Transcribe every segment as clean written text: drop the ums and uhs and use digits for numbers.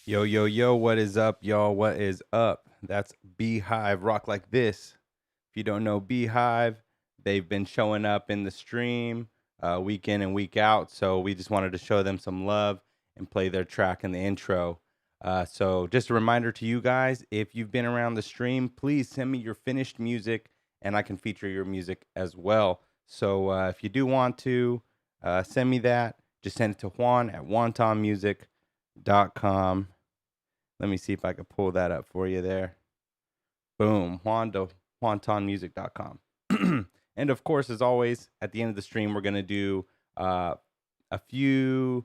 Yo, yo, yo, what is up, y'all? What is up? That's Beehive Rock Like This. If you don't know Beehive, they've been showing up in the stream week in and week out. So we just wanted to show them some love and play their track in the intro. So just a reminder to you guys, if you've been around the stream, please send me your finished music and I can feature your music as well. So if you do want to send me that, just send it to Juan at WantonMusic.com. Let me see if I can pull that up for you there. Boom, WantonMusic.com. And of course, as always, at the end of the stream, we're going to do a few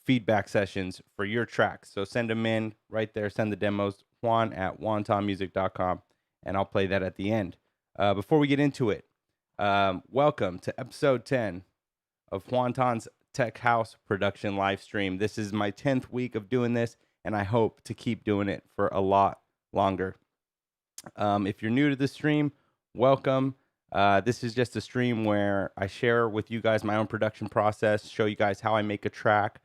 feedback sessions for your tracks. So send them in right there. Send the demos, Juan at WantonMusic.com, and I'll play that at the end. Before we get into it, welcome to episode 10 of Juanton's Tech House production live stream. This is my 10th week of doing this, and I hope to keep doing it for a lot longer. If you're new to the stream, welcome. This is just a stream where I share with you guys my own production process, show you guys how I make a track,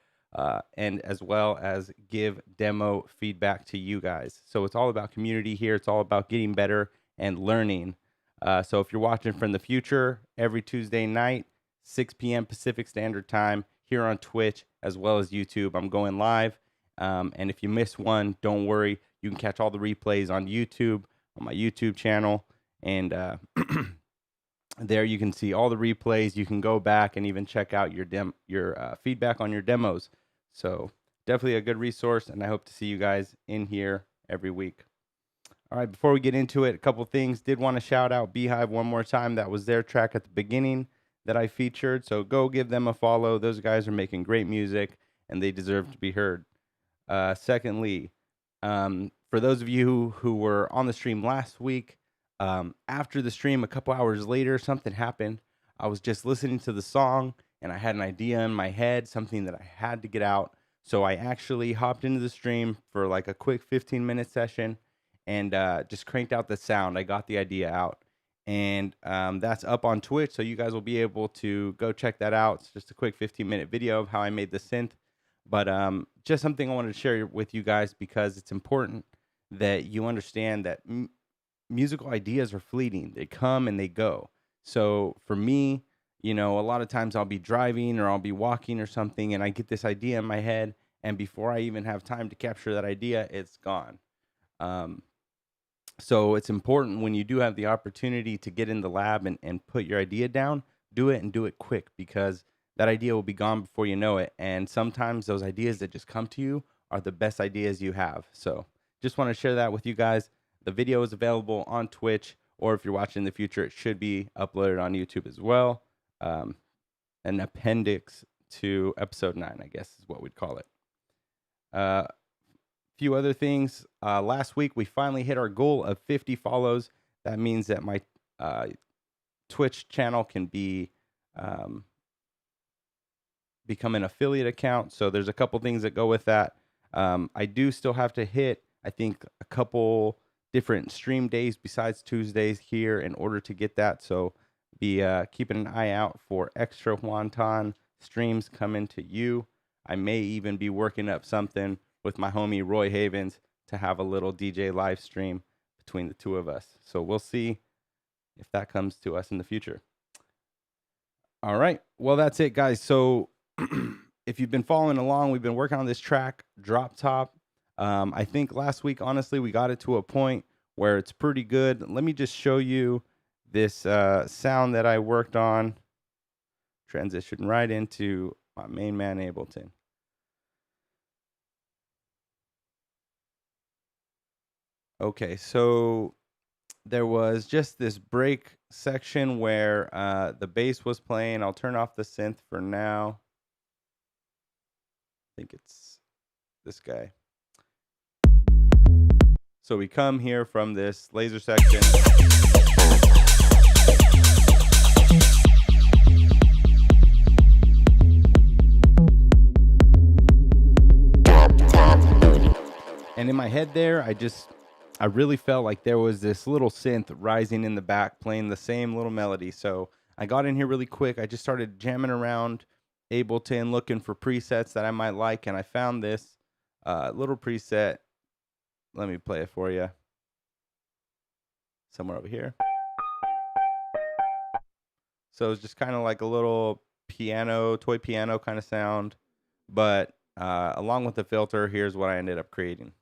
and as well as give demo feedback to you guys. So it's all about community here. It's all about getting better and learning. So if you're watching from the future, every Tuesday night, 6 p.m. Pacific Standard Time here on Twitch as well as YouTube. I'm going live. And if you miss one, don't worry. You can catch all the replays on YouTube, on my YouTube channel. And there you can see all the replays. You can go back and even check out your feedback on your demos. So definitely a good resource, and I hope to see you guys in here every week. All right, before we get into it, a couple things. Did want to shout out Beehive one more time. That was their track at the beginning that I featured. So go give them a follow. Those guys are making great music, and they deserve to be heard. Secondly, for those of you who were on the stream last week, after the stream, a couple hours later, something happened. I was just listening to the song, and I had an idea in my head, something that I had to get out. So I actually hopped into the stream for like a quick 15-minute session and just cranked out the sound. I got the idea out. And that's up on Twitch, so you guys will be able to go check that out. It's just a quick 15-minute video of how I made the synth. But just something I wanted to share with you guys because it's important that you understand that musical ideas are fleeting. They come and they go. So for me, you know, a lot of times I'll be driving or I'll be walking or something, and I get this idea in my head, and before I even have time to capture that idea, it's gone. So it's important when you do have the opportunity to get in the lab and put your idea down, do it and do it quick, because that idea will be gone before you know it. And sometimes those ideas that just come to you are the best ideas you have. So just want to share that with you guys. The video is available on Twitch, or if you're watching in the future, it should be uploaded on YouTube as well. An appendix to episode 9, I guess is what we'd call it. Few other things. Last week, we finally hit our goal of 50 follows. That means that my Twitch channel can be become an affiliate account. So there's a couple things that go with that. I do still have to hit, I think, a couple different stream days besides Tuesdays here in order to get that. So be keeping an eye out for extra Juanton streams coming to you. I may even be working up something with my homie Roy Havens to have a little DJ live stream between the two of us. So we'll see if that comes to us in the future. All right. Well, that's it, guys. So if you've been following along, we've been working on this track, Drop Top. I think last week, honestly, we got it to a point where it's pretty good. Let me just show you this sound that I worked on. Transition right into my main man, Ableton. Okay, so there was just this break section where the bass was playing. I'll turn off the synth for now. I think it's this guy. So we come here from this laser section. And in my head there, I really felt like there was this little synth rising in the back playing the same little melody. So I got in here really quick. I just started jamming around Ableton looking for presets that I might like, and I found this little preset. Let me play it for you. Somewhere over here. So it's just kind of like a little piano, toy piano kind of sound. But along with the filter, here's what I ended up creating.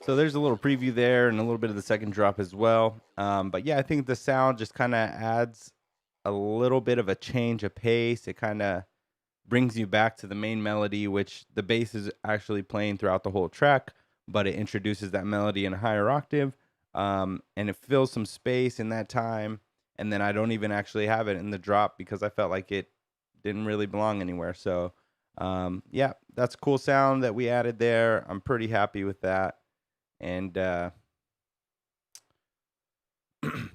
So there's a little preview there and a little bit of the second drop as well. But yeah, I think the sound just kind of adds a little bit of a change of pace. It kind of brings you back to the main melody, which the bass is actually playing throughout the whole track, but it introduces that melody in a higher octave, and it fills some space in that time. And then I don't even actually have it in the drop because I felt like it didn't really belong anywhere. So yeah, that's a cool sound that we added there. I'm pretty happy with that. And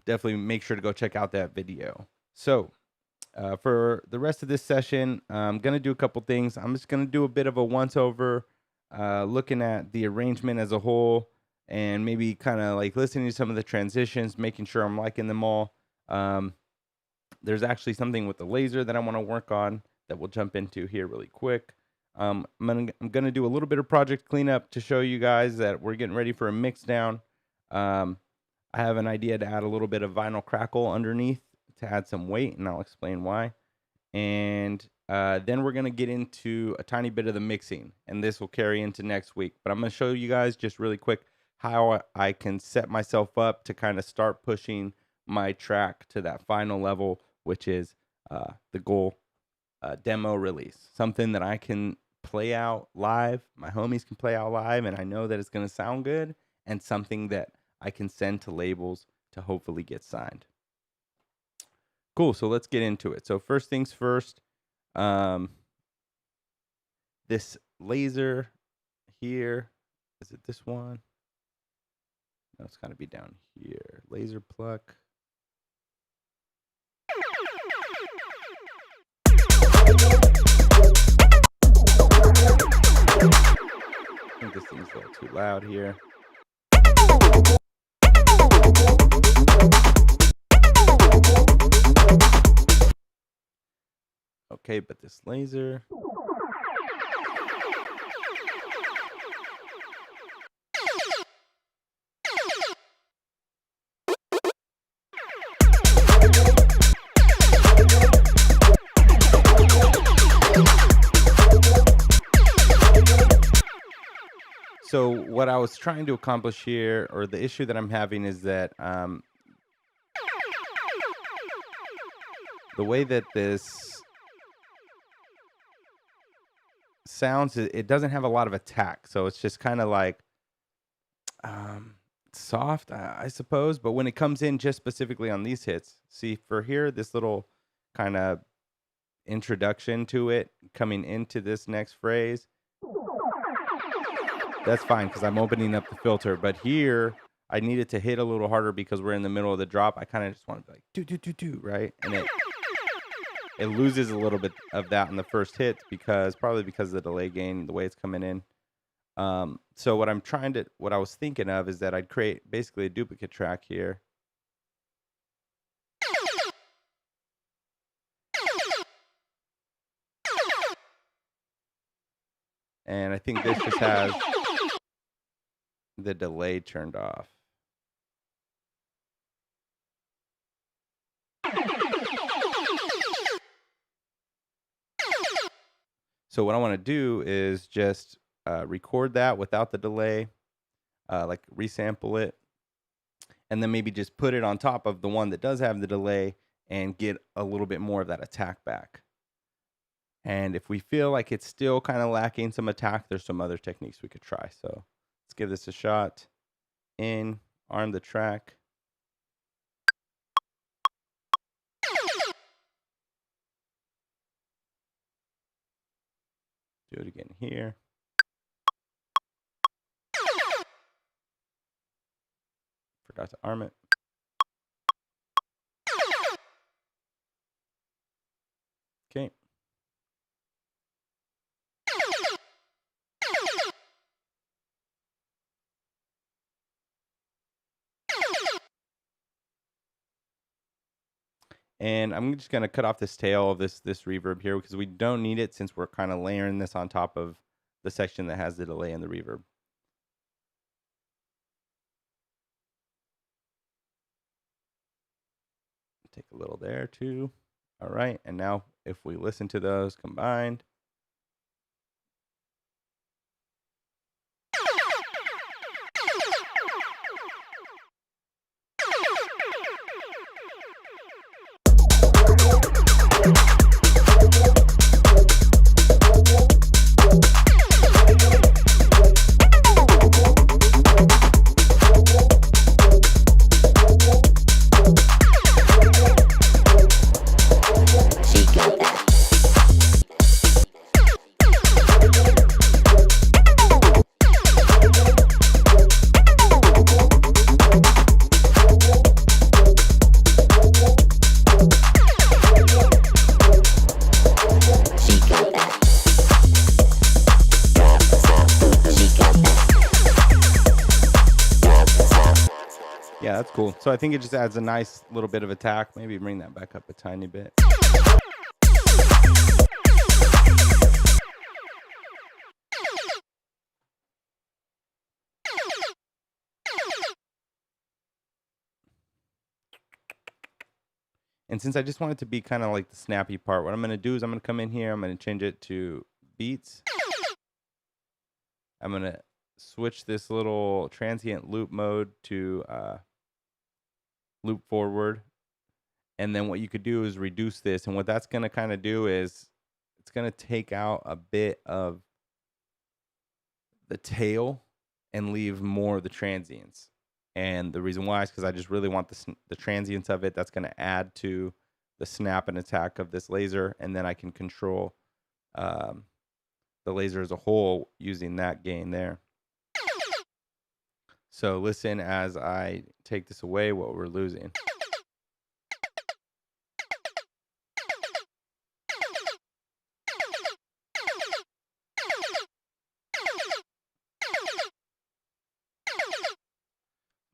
definitely make sure to go check out that video. So for the rest of this session, I'm going to do a couple things. I'm just going to do a bit of a once over, looking at the arrangement as a whole, and maybe kind of like listening to some of the transitions, making sure I'm liking them all. There's actually something with the laser that I want to work on that we'll jump into here really quick. I'm gonna do a little bit of project cleanup to show you guys that we're getting ready for a mix down. I have an idea to add a little bit of vinyl crackle underneath to add some weight, and I'll explain why. And then we're gonna get into a tiny bit of the mixing, and this will carry into next week. But I'm gonna show you guys just really quick how I can set myself up to kind of start pushing my track to that final level, which is the goal demo release, something that I can play out live, my homies can play out live, and I know that it's going to sound good, and something that I can send to labels to hopefully get signed. Cool, so let's get into it. So first things first, this laser here, is it this one? No, it's got to be down here. Laser pluck. I think this thing's a little too loud here. Okay, but this laser. So what I was trying to accomplish here, or the issue that I'm having, is that the way that this sounds, it doesn't have a lot of attack. So it's just kind of like soft, I suppose. But when it comes in just specifically on these hits, see for here, this little kind of introduction to it coming into this next phrase, that's fine because I'm opening up the filter. But here, I need it to hit a little harder because we're in the middle of the drop. I kind of just want to be like, do, right? And it loses a little bit of that in the first hit probably because of the delay gain, the way it's coming in. So what I was thinking of is that I'd create basically a duplicate track here. And I think this just has the delay turned off. So what I want to do is just record that without the delay, like resample it, and then maybe just put it on top of the one that does have the delay and get a little bit more of that attack back. And if we feel like it's still kind of lacking some attack, there's some other techniques we could try. So let's give this a shot. Arm the track. Do it again here. Forgot to arm it. Okay. And I'm just going to cut off this tail of this reverb here because we don't need it since we're kind of layering this on top of the section that has the delay and the reverb. Take a little there too. All right, and now if we listen to those combined. Yeah, that's cool. So I think it just adds a nice little bit of attack. Maybe bring that back up a tiny bit. And since I just want it to be kind of like the snappy part, what I'm going to do is I'm going to come in here. I'm going to change it to beats. I'm going to switch this little transient loop mode to loop forward. And then what you could do is reduce this. And what that's going to kind of do is it's going to take out a bit of the tail and leave more of the transients. And the reason why is because I just really want the transients of it. That's going to add to the snap and attack of this laser. And then I can control the laser as a whole using that gain there. So listen as I take this away, what we're losing.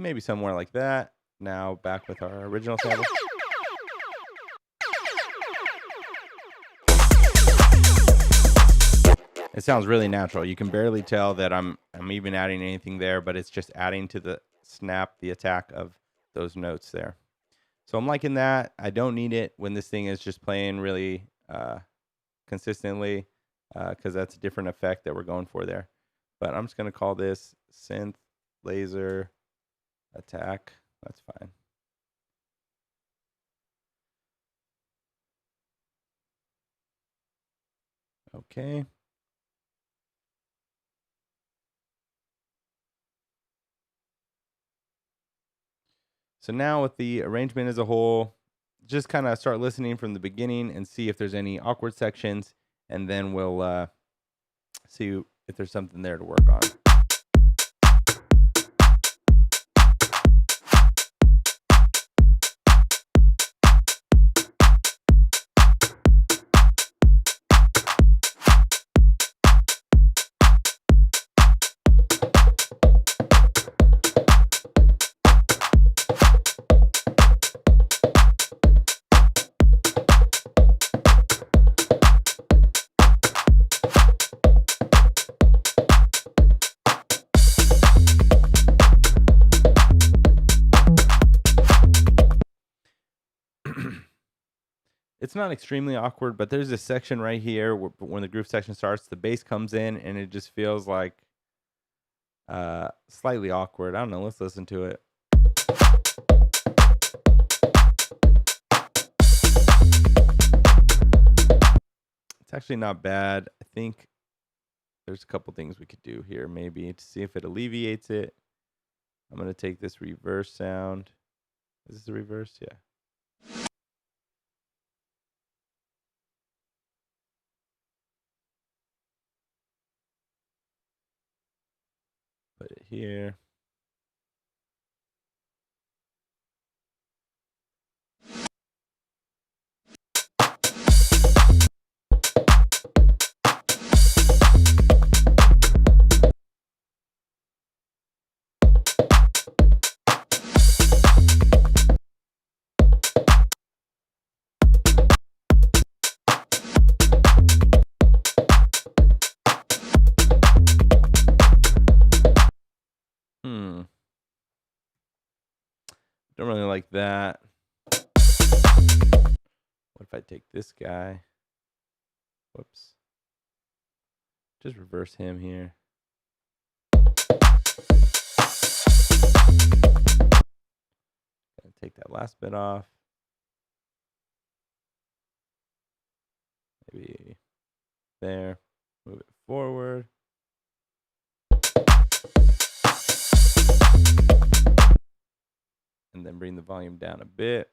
Maybe somewhere like that. Now back with our original sample. It sounds really natural. You can barely tell that I'm even adding anything there, but it's just adding to the snap, the attack of those notes there. So I'm liking that. I don't need it when this thing is just playing really consistently, because that's a different effect that we're going for there. But I'm just going to call this synth laser attack. That's fine. Okay. So now with the arrangement as a whole, just kind of start listening from the beginning and see if there's any awkward sections, and then we'll see if there's something there to work on. It's not extremely awkward, but there's this section right here where, when the groove section starts, the bass comes in and it just feels like slightly awkward. I don't know. Let's listen to it. It's actually not bad. I think there's a couple things we could do here maybe to see if it alleviates it. I'm going to take this reverse sound. Is this the reverse? Yeah. Put it here. Don't really like that. What if I take this guy? Whoops. Just reverse him here. Gonna take that last bit off. Maybe there. Move it forward. And then bring the volume down a bit.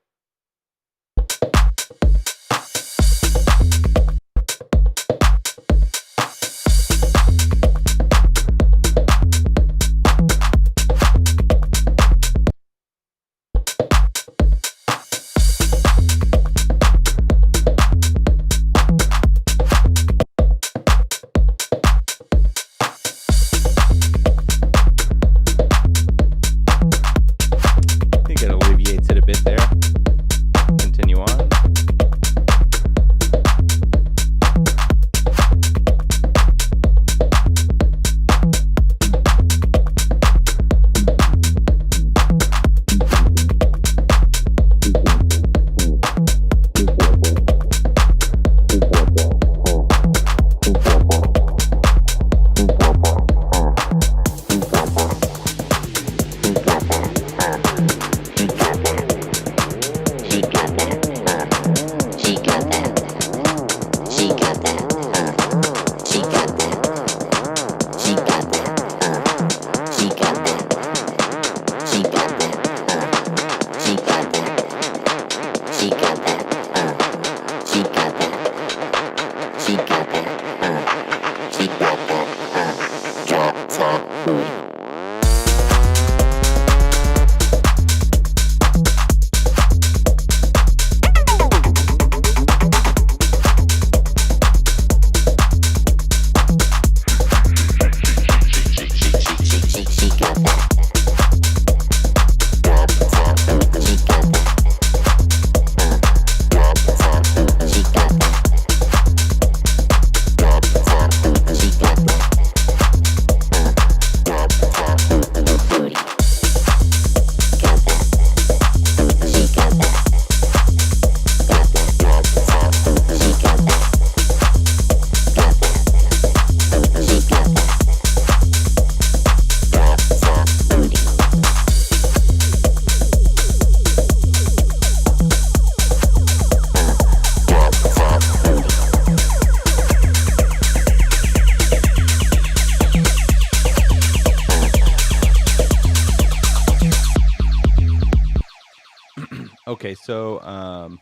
Okay, so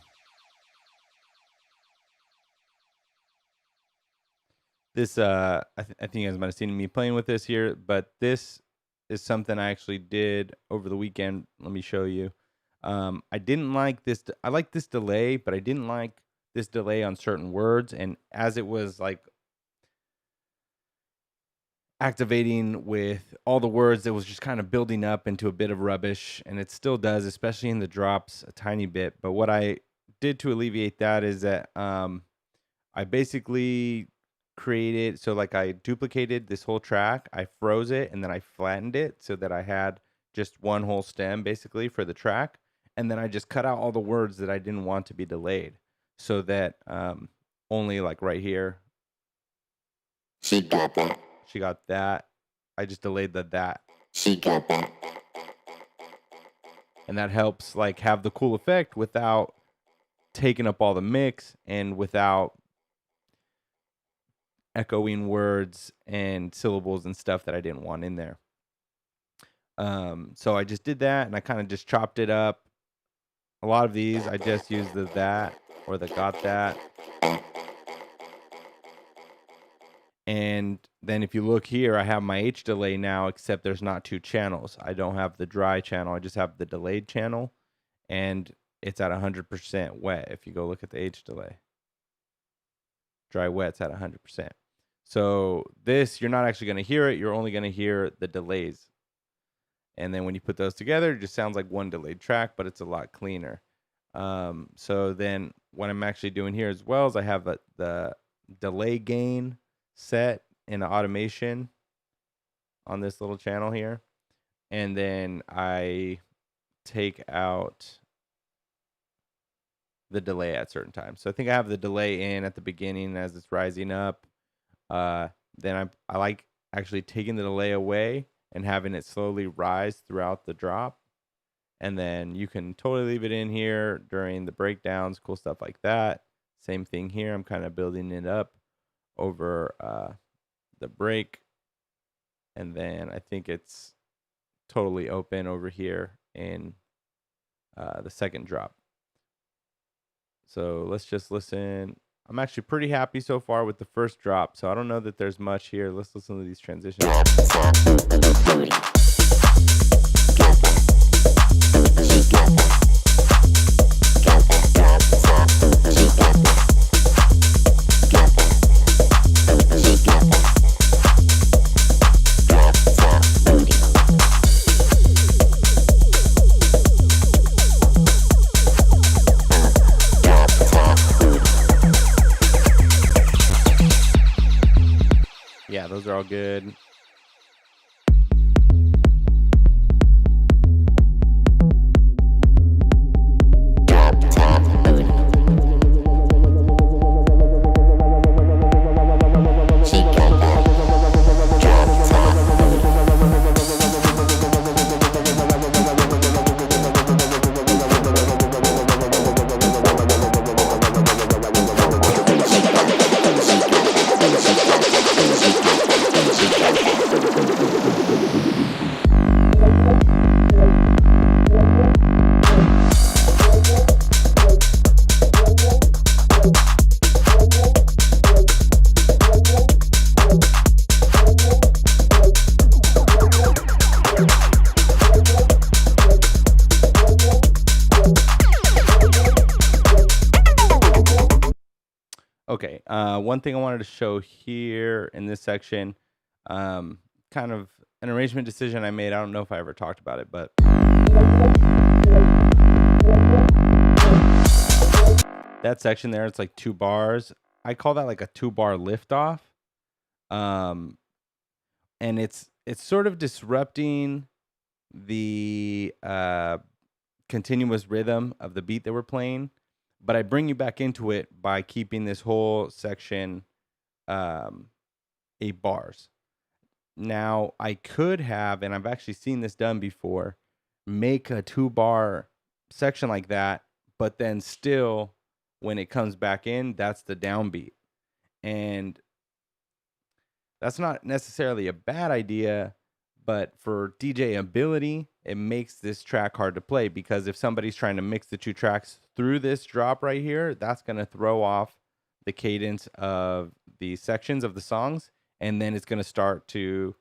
this I think you guys might have seen me playing with this here, but this is something I actually did over the weekend. Let me show you. I didn't like this. I like this delay, but I didn't like this delay on certain words. And as it was like activating with all the words, it was just kind of building up into a bit of rubbish, and it still does, especially in the drops a tiny bit. But what I did to alleviate that is that I basically created, so like I duplicated this whole track, I froze it, and then I flattened it so that I had just one whole stem basically for the track. And then I just cut out all the words that I didn't want to be delayed, so that only like right here, She got that. she got that. I just delayed the that. She got that. And that helps like have the cool effect without taking up all the mix and without echoing words and syllables and stuff that I didn't want in there. So I just did that, and I kind of just chopped it up. A lot of these I just used the that or the got that. And then if you look here, I have my H delay now, except there's not two channels. I don't have the dry channel. I just have the delayed channel, and it's at 100% wet. If you go look at the H delay, dry wet's at 100%. So this, you're not actually going to hear it. You're only going to hear the delays. And then when you put those together, it just sounds like one delayed track, but it's a lot cleaner. So then what I'm actually doing here as well is I have the delay gain set in automation on this little channel here. And then I take out the delay at certain times. So I think I have the delay in at the beginning as it's rising up. Then I like actually taking the delay away and having it slowly rise throughout the drop. And then you can totally leave it in here during the breakdowns, cool stuff like that. Same thing here. I'm kind of building it up over the break. And then I think it's totally open over here in the second drop. So let's just listen. I'm actually pretty happy so far with the first drop, so I don't know that there's much here. Let's listen to these transitions. Yeah, those are all good. Okay, one thing I wanted to show here in this section, kind of an arrangement decision I made. I don't know if I ever talked about it, but that section there, it's like 2 bars. I call that like a 2-bar liftoff. And it's sort of disrupting the continuous rhythm of the beat that we're playing. But I bring you back into it by keeping this whole section 8 bars. Now, I could have, and I've actually seen this done before, make a 2-bar section like that, but then still, when it comes back in, that's the downbeat. And that's not necessarily a bad idea, But for DJ ability, it makes this track hard to play because if somebody's trying to mix the two tracks through this drop right here, that's going to throw off the cadence of the sections of the songs. And then it's going to start to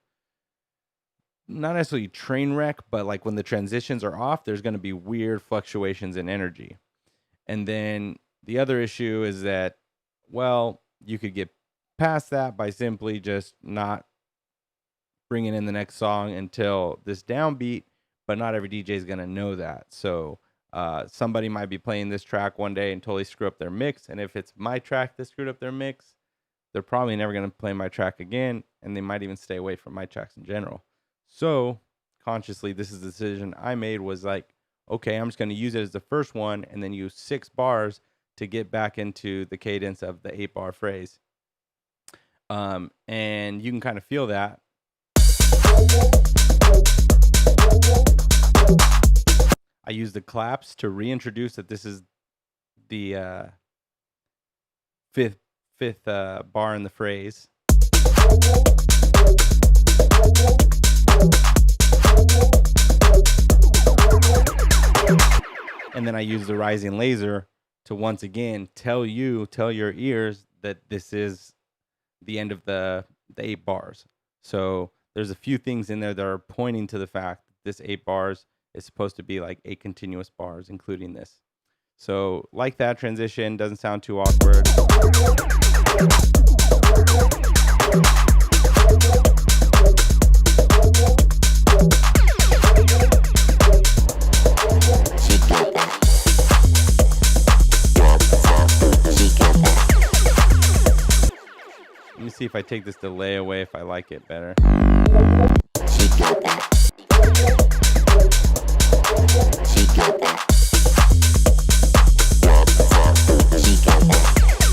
not necessarily train wreck, but like when the transitions are off, there's going to be weird fluctuations in energy. And then the other issue is that, well, you could get past that by simply just not bringing in the next song until this downbeat, but not every DJ is going to know that. So somebody might be playing this track one day and totally screw up their mix. And if it's my track that screwed up their mix, they're probably never going to play my track again. And they might even stay away from my tracks in general. So consciously, this is the decision I made was like, okay, I'm just going to use it as the first one and then use 6 bars to get back into the cadence of the 8-bar phrase. And you can kind of feel that. I use the claps to reintroduce that this is the fifth bar in the phrase. And then I use the rising laser to once again tell your ears that this is the end of the 8 bars. So there's a few things in there that are pointing to the fact that this 8 bars is supposed to be like 8 continuous bars, including this. So like that transition, doesn't sound too awkward. Let me see if I take this delay away, if I like it better. She got that. She got that. She got that. She got that. She got that.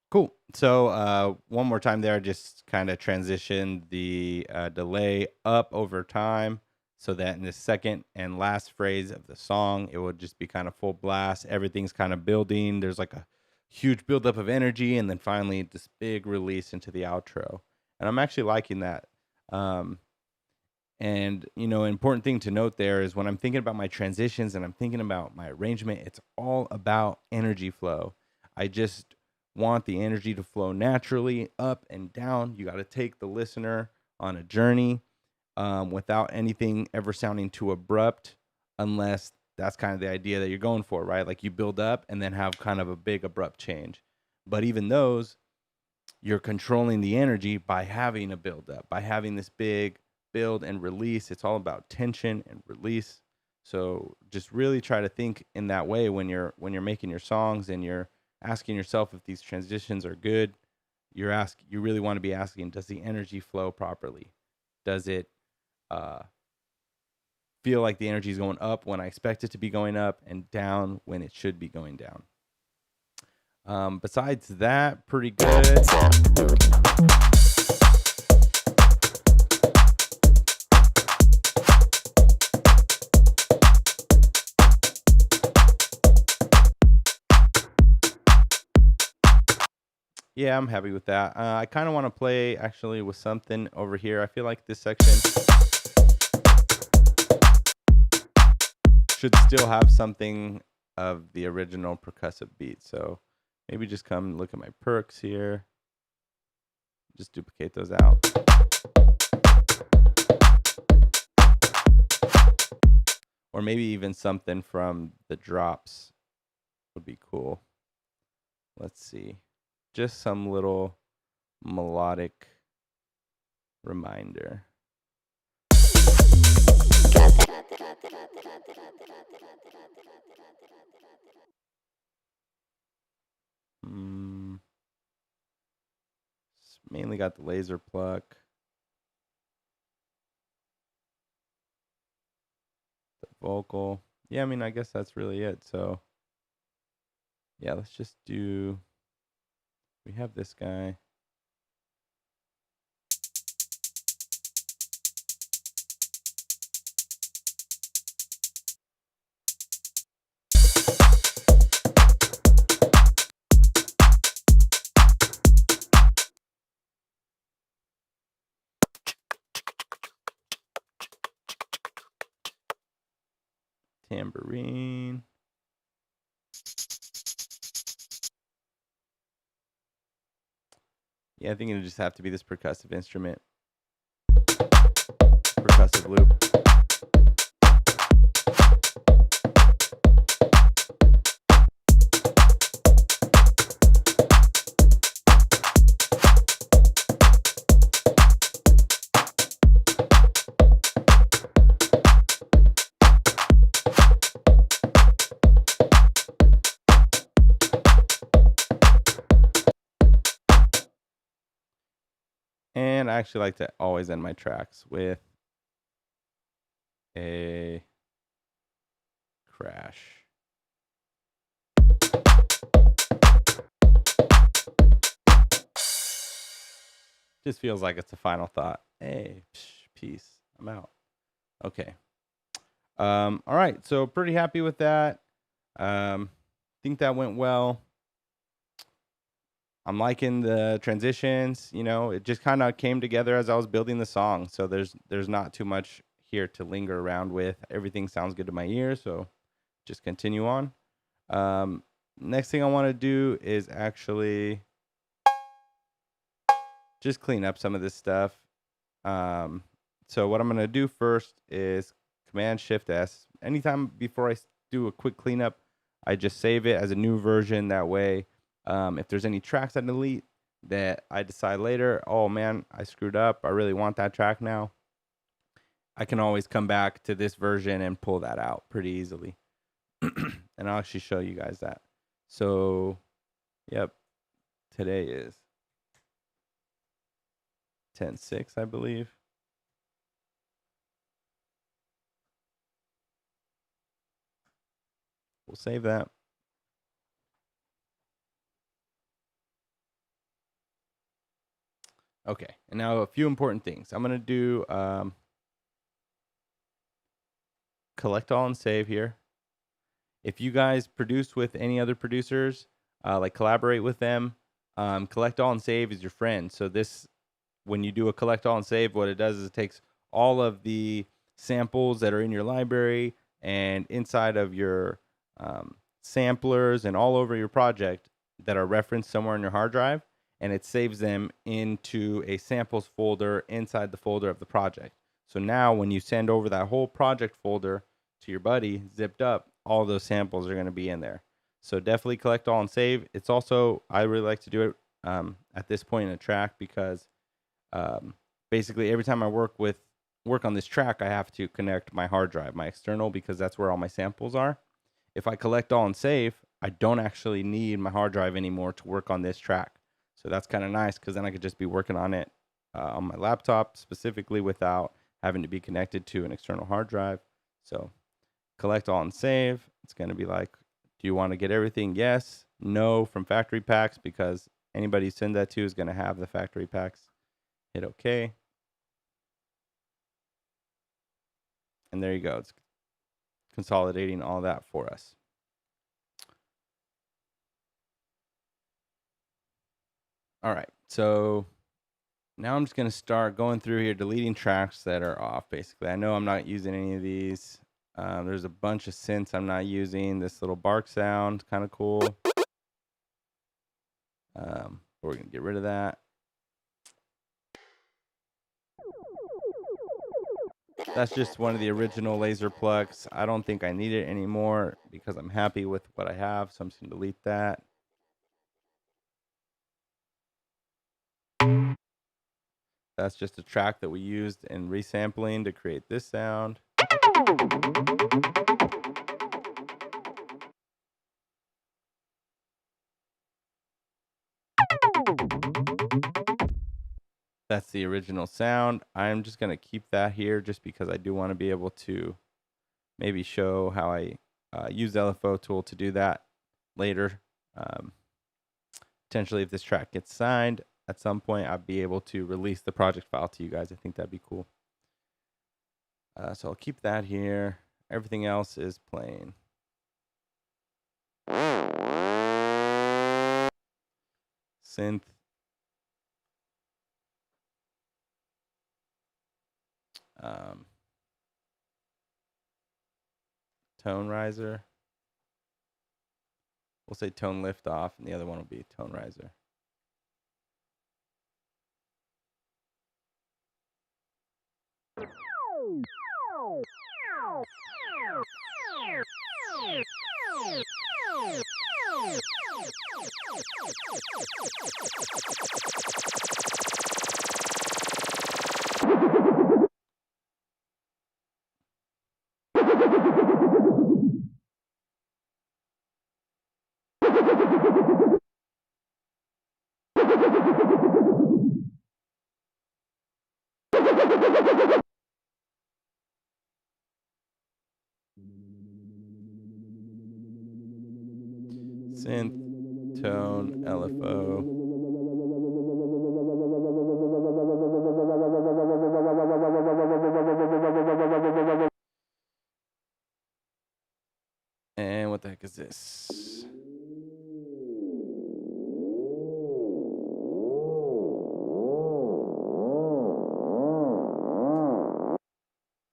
Cool. So one more time there, just kind of transition the delay up over time so that in the second and last phrase of the song, it will just be kind of full blast. Everything's kind of building. There's like a huge buildup of energy and then finally this big release into the outro. And I'm actually liking that. And, you know, an important thing to note there is when I'm thinking about my transitions and I'm thinking about my arrangement, it's all about energy flow. I just want the energy to flow naturally up and down. You got to take the listener on a journey without anything ever sounding too abrupt, unless that's kind of the idea that you're going for, right? Like you build up and then have kind of a big abrupt change. But even those, you're controlling the energy by having a build up, by having this big build and release. It's all about tension and release. So just really try to think in that way when you're making your songs and you're asking yourself if these transitions are good. You really want to be asking, does the energy flow properly? Does it feel like the energy is going up when I expect it to be going up and down when it should be going down? Besides that, pretty good. Yeah, I'm happy with that. I kind of want to play actually with something over here. I feel like this section should still have something of the original percussive beat. So maybe just come look at my perks here. Just duplicate those out. Or maybe even something from the drops would be cool. Let's see. Just some little melodic reminder. Mainly got the laser pluck. The vocal. Yeah, I mean, I guess that's really it. So, yeah, let's just do. We have this guy. Tambourine. Yeah, I think it'll just have to be this percussive instrument. Percussive loop. And I actually like to always end my tracks with a crash. Just feels like it's a final thought. Hey, peace. I'm out. Okay. All right. So pretty happy with that. Think that went well. I'm liking the transitions. You know, it just kind of came together as I was building the song. So there's not too much here to linger around with. Everything sounds good to my ears. So just continue on. Next thing I want to do is actually just clean up some of this stuff. So what I'm going to do first is Command Shift S. Anytime before I do a quick cleanup, I just save it as a new version. That way, if there's any tracks I delete that I decide later, oh man, I screwed up, I really want that track now, I can always come back to this version and pull that out pretty easily. And I'll actually show you guys that. So, yep, today is 10/6, I believe. We'll save that. Okay, and now a few important things. I'm going to do collect all and save here. If you guys produce with any other producers, like collaborate with them, collect all and save is your friend. So this, when you do a collect all and save, what it does is it takes all of the samples that are in your library and inside of your samplers and all over your project that are referenced somewhere in your hard drive, and it saves them into a samples folder inside the folder of the project. So now when you send over that whole project folder to your buddy zipped up, all those samples are going to be in there. So definitely collect all and save. It's also, I really like to do it at this point in a track because basically every time I work on this track, I have to connect my hard drive, my external, because that's where all my samples are. If I collect all and save, I don't actually need my hard drive anymore to work on this track. So that's kind of nice because then I could just be working on it on my laptop specifically without having to be connected to an external hard drive. So collect all and save. It's going to be like, do you want to get everything? Yes, no from factory packs, because anybody you send that to is going to have the factory packs. Hit OK. And there you go. It's consolidating all that for us. All right. So now I'm just going to start going through here, deleting tracks that are off, basically. I know I'm not using any of these. There's a bunch of synths I'm not using. This little bark sound, kind of cool. We're going to get rid of that. That's just one of the original laser plugs. I don't think I need it anymore because I'm happy with what I have. So I'm just going to delete that. That's just a track that we used in resampling to create this sound. That's the original sound. I'm just going to keep that here just because I do want to be able to maybe show how I use the LFOTool to do that later. Potentially, if this track gets signed at some point, I'll be able to release the project file to you guys. I think that'd be cool. So I'll keep that here. Everything else is plain. Synth. Tone riser. We'll say tone lift off, and the other one will be tone riser. Synth, tone, LFO. And what the heck is this?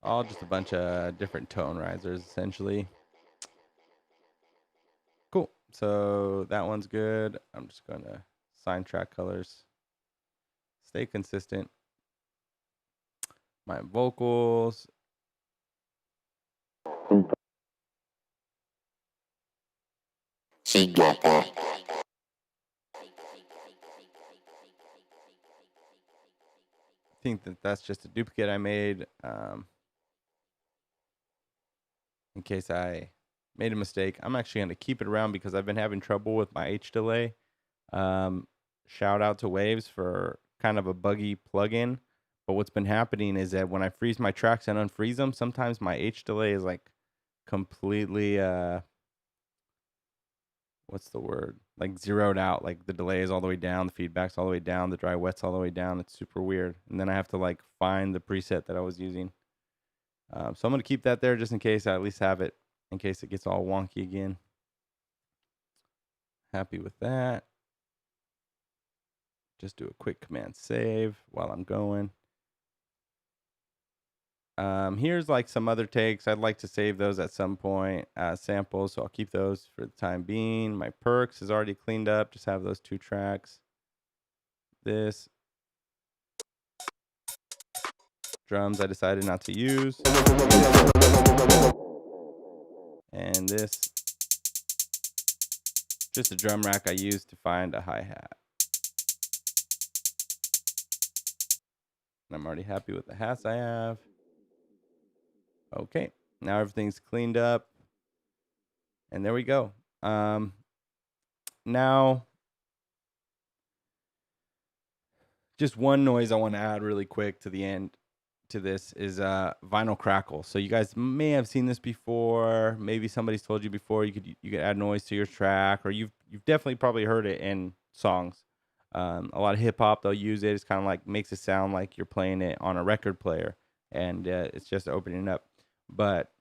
All just a bunch of different tone risers, essentially. Cool. So that one's good. I'm just going to sign track colors. Stay consistent. My vocals. She got that. I think that that's just a duplicate I made in case I made a mistake. I'm actually going to keep it around because I've been having trouble with my H delay. Shout out to Waves for kind of a buggy plugin. But what's been happening is that when I freeze my tracks and unfreeze them, sometimes my H delay is like completely, what's the word? Like zeroed out. Like the delay is all the way down, the feedback's all the way down, the dry wet's all the way down. It's super weird. And then I have to like find the preset that I was using. So I'm going to keep that there just in case I at least have it in case it gets all wonky again. Happy with that. Just do a quick command save while I'm going. Here's like some other takes. I'd like to save those at some point as samples, so I'll keep those for the time being. My perks is already cleaned up. Just have those two tracks. This. Drums I decided not to use. And this. Just a drum rack I used to find a hi-hat. I'm already happy with the hats I have. Okay, now everything's cleaned up. And there we go. Now, just one noise I want to add really quick to the end to this is vinyl crackle. So you guys may have seen this before. Maybe somebody's told you before you could add noise to your track, or you've definitely probably heard it in songs. A lot of hip hop, they'll use it. It's kind of like makes it sound like you're playing it on a record player, and it's just opening up. But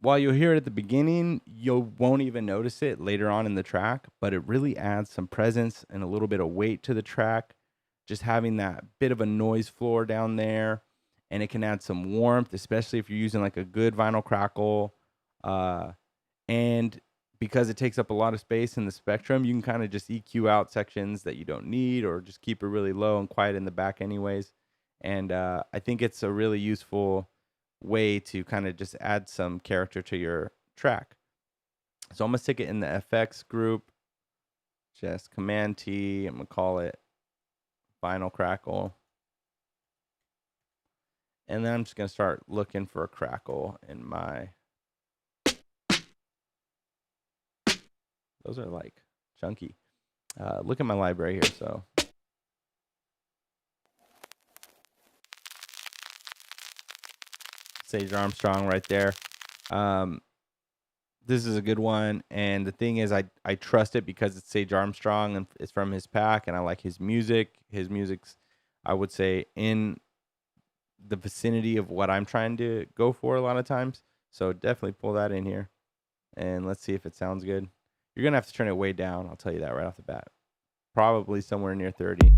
while you'll hear it at the beginning, you won't even notice it later on in the track. But it really adds some presence and a little bit of weight to the track. Just having that bit of a noise floor down there, and it can add some warmth, especially if you're using like a good vinyl crackle. And because it takes up a lot of space in the spectrum, you can kind of just EQ out sections that you don't need, or just keep it really low and quiet in the back anyways. And I think it's a really useful way to kind of just add some character to your track. So I'm going to stick it in the FX group. Just Command T. I'm going to call it Vinyl Crackle. And then I'm just going to start looking for a crackle in my... Those are like chunky. Look at my library here. So Sage Armstrong right there. This is a good one. And the thing is, I trust it because it's Sage Armstrong and it's from his pack, and I like his music. His music's, I would say, in the vicinity of what I'm trying to go for a lot of times. So definitely pull that in here. And let's see if it sounds good. You're going to have to turn it way down. I'll tell you that right off the bat. Probably somewhere near 30.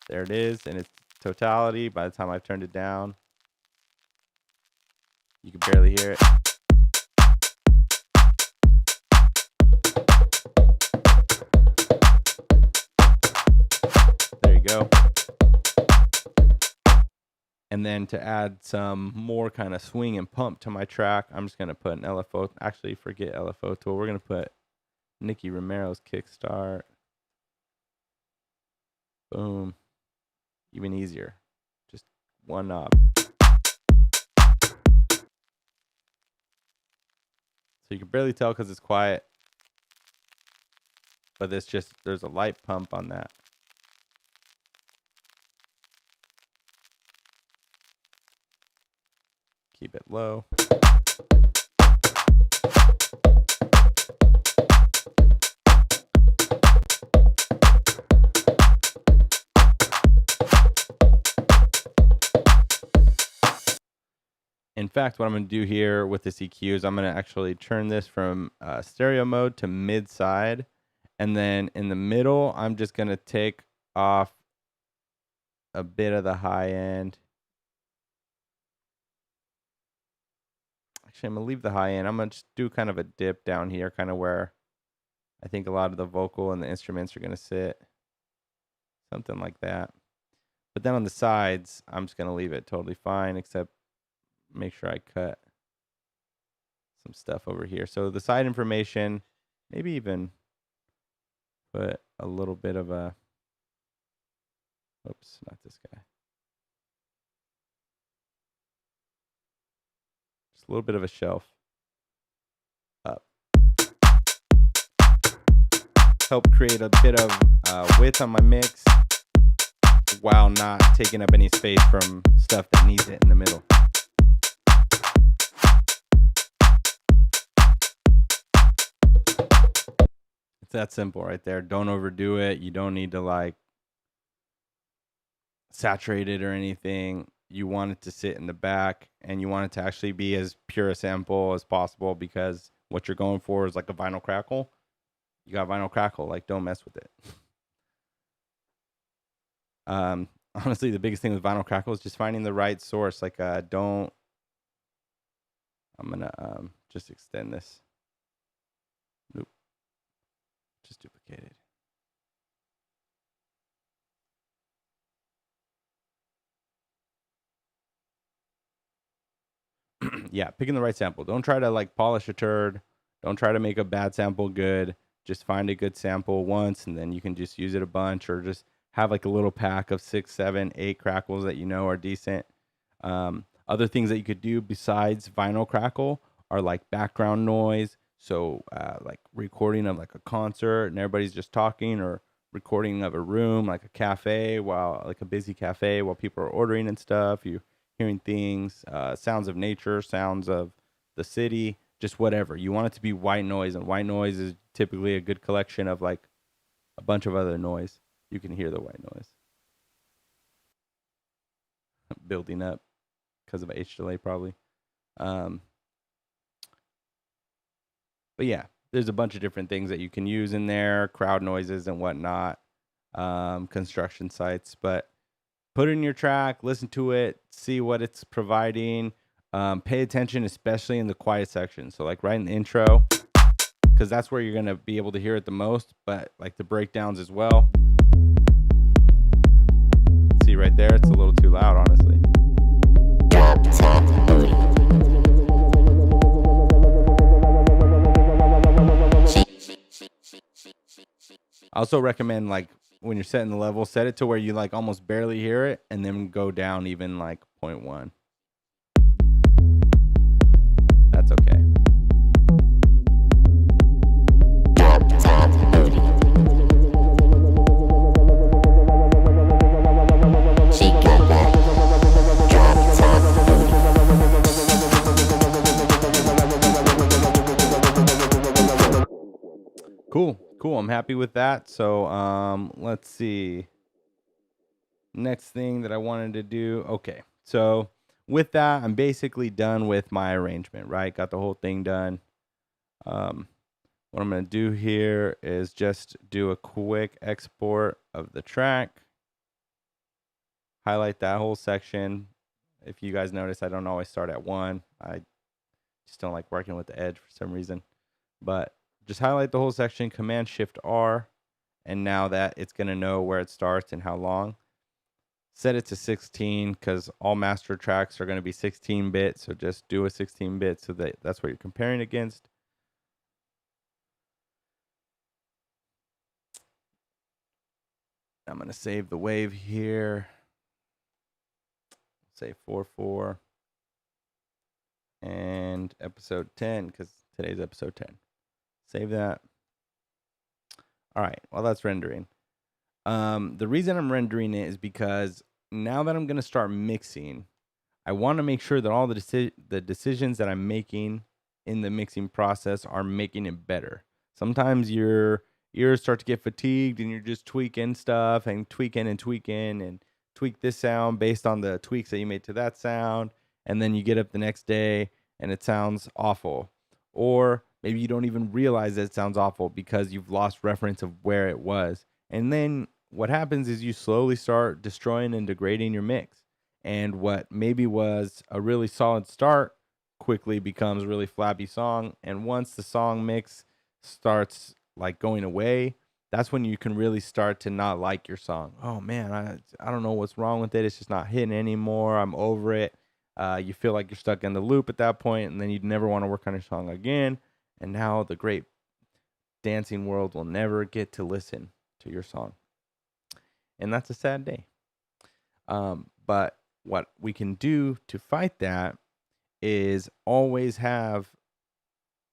There it is in its totality. By the time I've turned it down, you can barely hear it. There you go. And then to add some more kind of swing and pump to my track, I'm just going to put an LFO. Actually, forget LFOTool. We're going to put Nicky Romero's Kickstart. Boom. Even easier. Just one knob. So you can barely tell because it's quiet. But there's a light pump on that. Keep it low. In fact, what I'm going to do here with this EQ is I'm going to actually turn this from stereo mode to mid side. And then in the middle, I'm just going to take off a bit of the high end. Actually, I'm going to leave the high end. I'm going to just do kind of a dip down here, kind of where I think a lot of the vocal and the instruments are going to sit. Something like that. But then on the sides, I'm just going to leave it totally fine, except make sure I cut some stuff over here. So the side information, maybe even put a little bit of a... Oops, not this guy. Just a little bit of a shelf up. Help create a bit of width on my mix while not taking up any space from stuff that needs it in the middle. It's that simple right there. Don't overdo it. You don't need to like saturate it or anything. You want it to sit in the back, and you want it to actually be as pure a sample as possible, because what you're going for is like a vinyl crackle. You got vinyl crackle, like don't mess with it. Honestly, the biggest thing with vinyl crackle is just finding the right source. Like I'm gonna just extend this. Nope. Just duplicate it. Yeah, picking the right sample. Don't try to like polish a turd. Don't try to make a bad sample good. Just find a good sample once, and then you can just use it a bunch, or just have like a little pack of 6, 7, 8 crackles that you know are decent. Other things that you could do besides vinyl crackle are like background noise. So like recording of like a concert and everybody's just talking, or recording of a room, like a cafe, like a busy cafe while people are ordering and stuff. You hearing things, sounds of nature, sounds of the city, just whatever. You want it to be white noise, and white noise is typically a good collection of like a bunch of other noise. You can hear the white noise building up because of H delay probably. But yeah, there's a bunch of different things that you can use in there, crowd noises and whatnot, construction sites. But put it in your track, listen to it, see what it's providing. Pay attention, especially in the quiet section. So like right in the intro, because that's where you're going to be able to hear it the most, but like the breakdowns as well. See right there, it's a little too loud, honestly. I also recommend like when you're setting the level, set it to where you like almost barely hear it, and then go down even like 0.1. That's okay. She got that. Drop top booty. Cool. I'm happy with that. So let's see. Next thing that I wanted to do. Okay. So with that, I'm basically done with my arrangement, right? Got the whole thing done. What I'm going to do here is just do a quick export of the track. Highlight that whole section. If you guys notice, I don't always start at 1. I just don't like working with the edge for some reason. But just highlight the whole section, Command-Shift-R, and now that it's going to know where it starts and how long. Set it to 16 because all master tracks are going to be 16-bit, so just do a 16-bit so that's what you're comparing against. I'm going to save the wave here. Say 4.4 and episode 10 because today's episode 10. Save that. All right, while that's rendering. The reason I'm rendering it is because now that I'm going to start mixing, I want to make sure that all the decisions that I'm making in the mixing process are making it better. Sometimes your ears start to get fatigued and you're just tweaking stuff and tweaking and tweak this sound based on the tweaks that you made to that sound. And then you get up the next day and it sounds awful. Or maybe you don't even realize that it sounds awful because you've lost reference of where it was. And then what happens is you slowly start destroying and degrading your mix. And what maybe was a really solid start quickly becomes a really flabby song. And once the song mix starts like going away, that's when you can really start to not like your song. Oh man, I don't know what's wrong with it. It's just not hitting anymore. I'm over it. You feel like you're stuck in the loop at that point, and then you'd never want to work on your song again. And now the great dancing world will never get to listen to your song. And that's a sad day. But what we can do to fight that is always have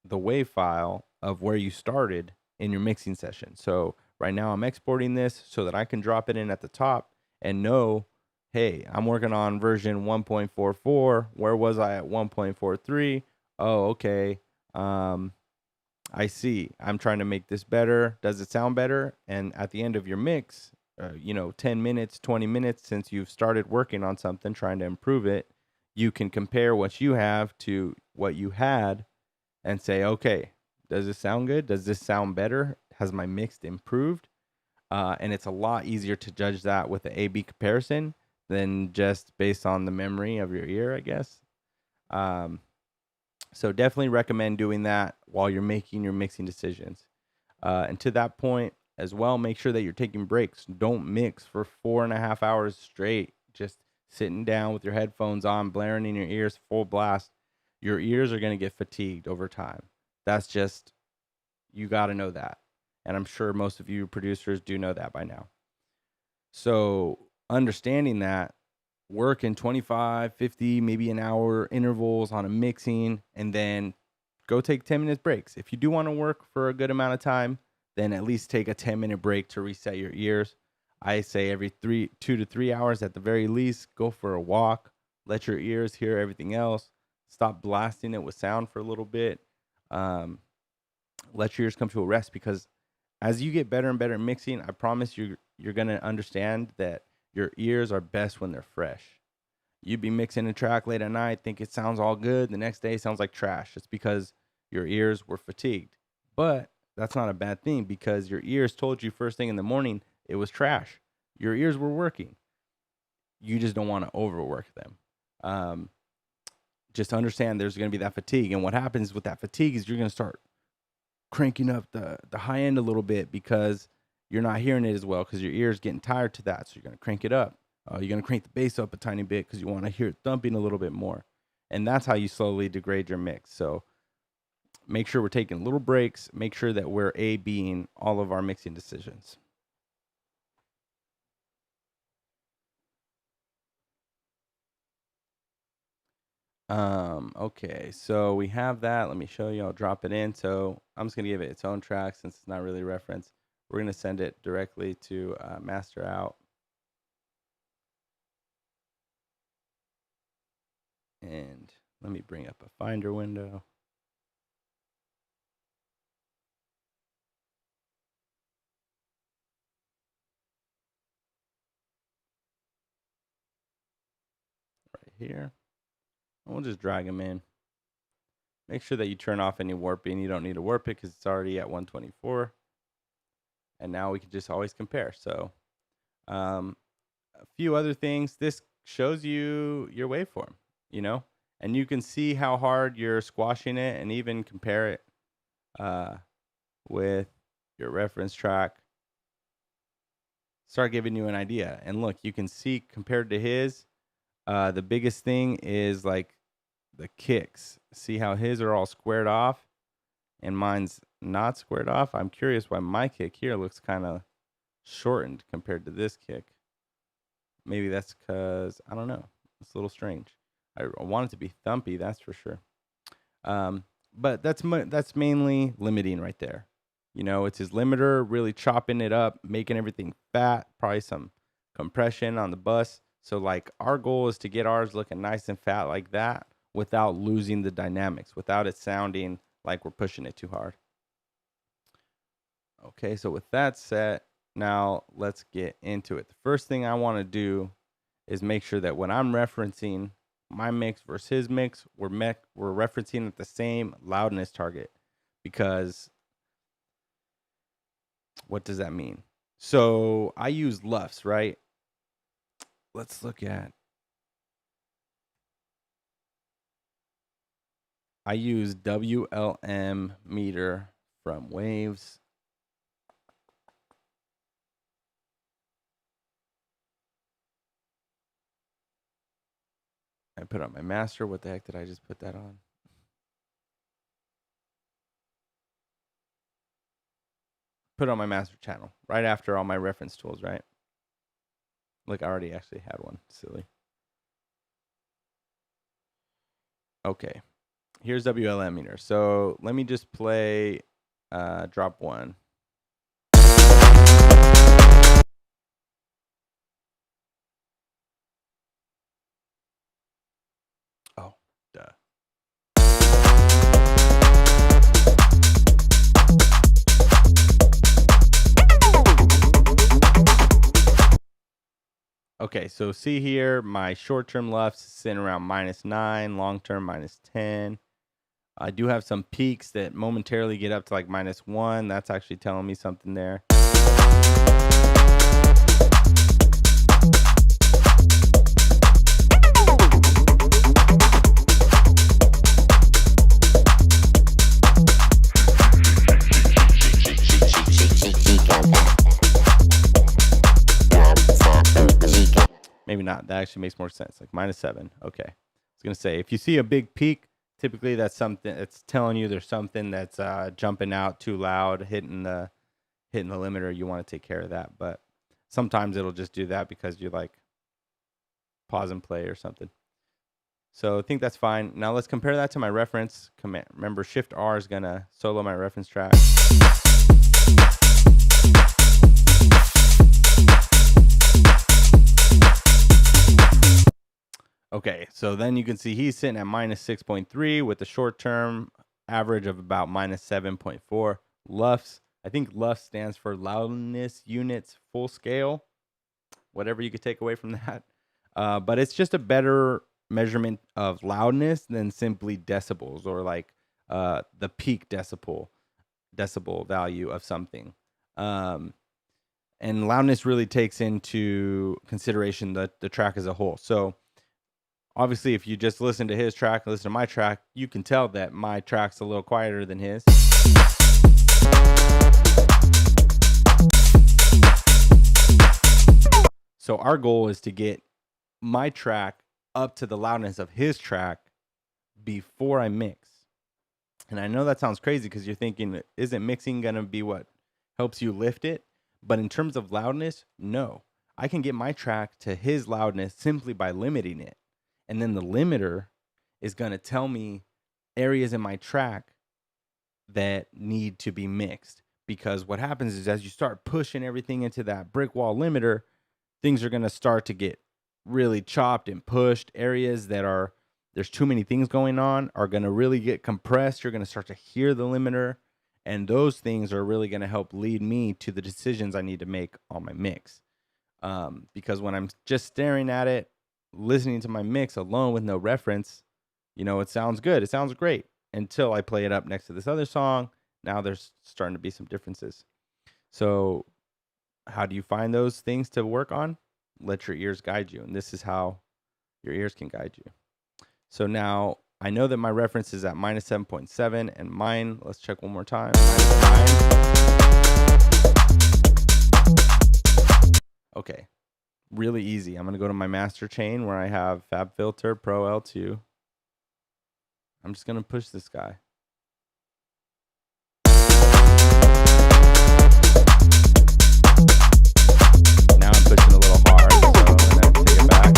the WAV file of where you started in your mixing session. So right now I'm exporting this so that I can drop it in at the top and know, hey, I'm working on version 1.44. Where was I at 1.43? Oh, okay. I see. I'm trying to make this better. Does it sound better? And at the end of your mix, 10 minutes, 20 minutes since you've started working on something, trying to improve it, you can compare what you have to what you had and say, okay, does this sound good? Does this sound better? Has my mix improved? And it's a lot easier to judge that with the A-B comparison than just based on the memory of your ear, I guess. So definitely recommend doing that while you're making your mixing decisions. And to that point as well, make sure that you're taking breaks. Don't mix for 4.5 hours straight, just sitting down with your headphones on, blaring in your ears full blast. Your ears are going to get fatigued over time. That's just, you got to know that. And I'm sure most of you producers do know that by now. So understanding that, work in 25, 50, maybe an hour intervals on a mixing, and then go take 10-minute breaks. If you do want to work for a good amount of time, then at least take a 10-minute break to reset your ears. I say every 2 to 3 hours at the very least, go for a walk, let your ears hear everything else, stop blasting it with sound for a little bit, let your ears come to a rest, because as you get better and better at mixing, I promise you're going to understand that your ears are best when they're fresh. You'd be mixing a track late at night, think it sounds all good. The next day it sounds like trash. It's because your ears were fatigued. But that's not a bad thing, because your ears told you first thing in the morning it was trash. Your ears were working. You just don't want to overwork them. Just understand there's going to be that fatigue. And what happens with that fatigue is you're going to start cranking up the high end a little bit because you're not hearing it as well because your ear's getting tired to that. So you're going to crank it up. You're going to crank the bass up a tiny bit because you want to hear it thumping a little bit more. And that's how you slowly degrade your mix. So make sure we're taking little breaks. Make sure that we're A-Bing all of our mixing decisions. Okay, so we have that. Let me show you. I'll drop it in. So I'm just gonna give it its own track since it's not really referenced. We're gonna send it directly to master out, and let me bring up a Finder window. Right here. And we'll just drag them in. Make sure that you turn off any warping. You don't need to warp it because it's already at 124. And now we can just always compare. So a few other things. This shows you your waveform, and you can see how hard you're squashing it and even compare it with your reference track. Start giving you an idea. And look, you can see compared to his, the biggest thing is like the kicks. See how his are all squared off and mine's not squared off? I'm curious why my kick here looks kind of shortened compared to this kick. Maybe that's because, I don't know. It's a little strange. I want it to be thumpy, that's for sure. But that's mainly limiting right there. It's his limiter really chopping it up, making everything fat, probably some compression on the bus. So like our goal is to get ours looking nice and fat like that without losing the dynamics, without it sounding like we're pushing it too hard. Okay, so with that set, now let's get into it. The first thing I want to do is make sure that when I'm referencing my mix versus his mix, we're referencing at the same loudness target. Because what does that mean? So I use LUFs, right? Let's look at. I use WLM meter from Waves. I put on my master. What the heck did I just put that on? Put on my master channel right after all my reference tools, right? Look, I already actually had one. Silly. Okay. Here's WLM meter. So let me just play drop one. Oh, duh. Okay, so see here, my short-term LUFs sitting around -9, long-term -10. I do have some peaks that momentarily get up to like -1. That's actually telling me something there. Maybe not. That actually makes more sense. Like -7. Okay. I was going to say, if you see a big peak, typically that's something it's telling you there's something that's jumping out too loud, hitting the limiter. You want to take care of that. But sometimes it'll just do that because you like pause and play or something. So I think that's fine. Now let's compare that to my reference command. Remember, Shift R is going to solo my reference track. Okay, so then you can see he's sitting at -6.3 with the short-term average of about -7.4. LUFS, I think LUFS stands for loudness units full scale, whatever you could take away from that. But it's just a better measurement of loudness than simply decibels or like the peak decibel value of something. And loudness really takes into consideration the track as a whole. So obviously, if you just listen to his track and listen to my track, you can tell that my track's a little quieter than his. So our goal is to get my track up to the loudness of his track before I mix. And I know that sounds crazy because you're thinking, isn't mixing going to be what helps you lift it? But in terms of loudness, no. I can get my track to his loudness simply by limiting it. And then the limiter is going to tell me areas in my track that need to be mixed. Because what happens is as you start pushing everything into that brick wall limiter, things are going to start to get really chopped and pushed. Areas that are, there's too many things going on, are going to really get compressed. You're going to start to hear the limiter. And those things are really going to help lead me to the decisions I need to make on my mix. Because when I'm just staring at it, listening to my mix alone with no reference, you know, it sounds good. It sounds great until I play it up next to this other song. Now there's starting to be some differences. So how do you find those things to work on? Let your ears guide you. And this is how your ears can guide you. So now I know that my reference is at minus 7.7 and mine, let's check one more time, -9. Okay, really easy. I'm going to go to my master chain where I have FabFilter Pro L2. I'm just going to push this guy. Now I'm pushing a little hard, so I'm going to take it back.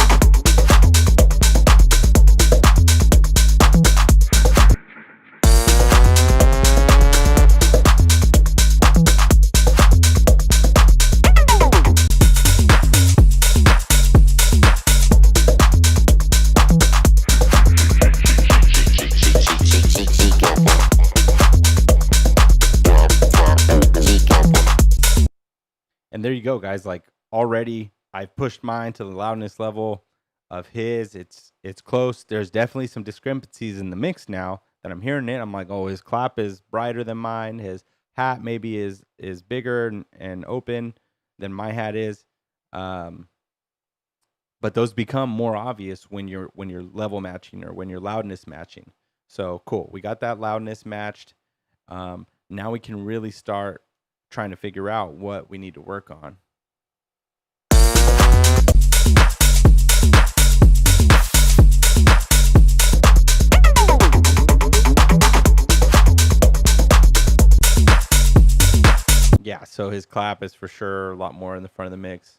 And there you go, guys. Like already I've pushed mine to the loudness level of his. It's close. There's definitely some discrepancies in the mix now that I'm hearing it. I'm like, oh, his clap is brighter than mine. His hat maybe is bigger and open than my hat is. But those become more obvious when you're level matching or when you're loudness matching. So cool. We got that loudness matched. Now we can really start trying to figure out what we need to work on. Yeah, so his clap is for sure a lot more in the front of the mix.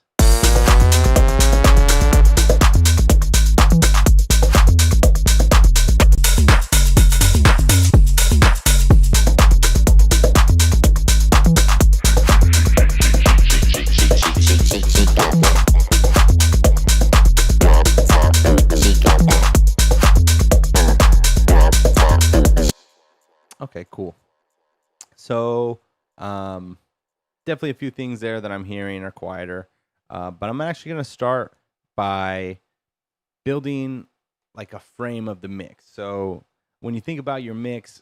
Okay, cool. So, definitely a few things there that I'm hearing are quieter. But I'm actually going to start by building like a frame of the mix. So when you think about your mix,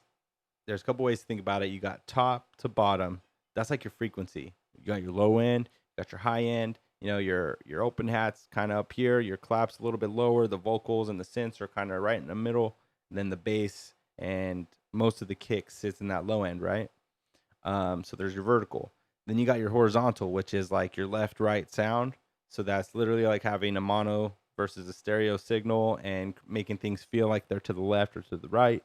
there's a couple ways to think about it. You got top to bottom. That's like your frequency. You got your low end, you got your high end. You know, your open hat's kind of up here. Your clap's a little bit lower. The vocals and the synths are kind of right in the middle. And then the bass and most of the kick sits in that low end, right? So there's your vertical. Then you got your horizontal, which is like your left-right sound. So that's literally like having a mono versus a stereo signal and making things feel like they're to the left or to the right.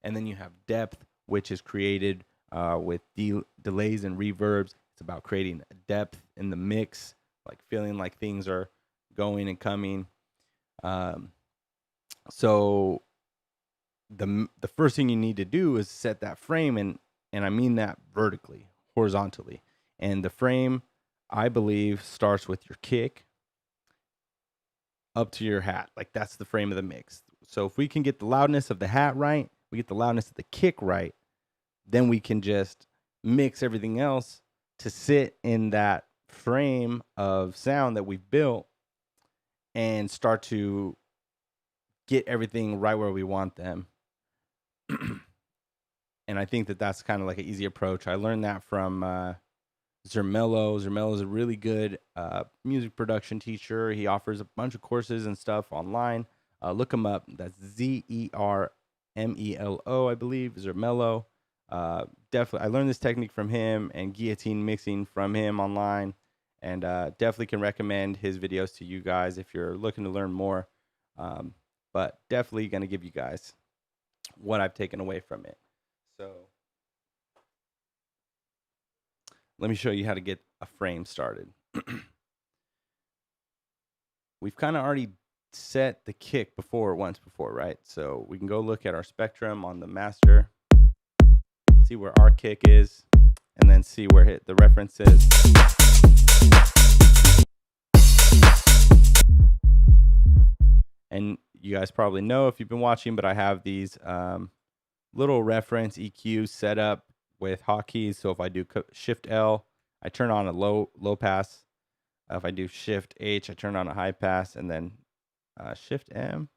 And then you have depth, which is created with delays and reverbs. It's about creating a depth in the mix, like feeling like things are going and coming. So the first thing you need to do is set that frame, and I mean that vertically, horizontally. And the frame, I believe, starts with your kick up to your hat. Like that's the frame of the mix. So if we can get the loudness of the hat right, we get the loudness of the kick right, then we can just mix everything else to sit in that frame of sound that we've built and start to get everything right where we want them. And I think that that's kind of like an easy approach. I learned that from Zermello. Zermello is a really good music production teacher. He offers a bunch of courses and stuff online. Look him up. That's Zermelo, I believe. Zermello. Definitely, I learned this technique from him and guillotine mixing from him online, and definitely can recommend his videos to you guys if you're looking to learn more. But definitely going to give you guys what I've taken away from it. So let me show you how to get a frame started. We've kind of already set the kick once before, right? So we can go look at our spectrum on the master, see where our kick is, and then see where the reference is. And you guys probably know if you've been watching, but I have these little reference EQ set up with hotkeys. So if I do Shift L, I turn on a low pass. If I do Shift H, I turn on a high pass, and then Shift M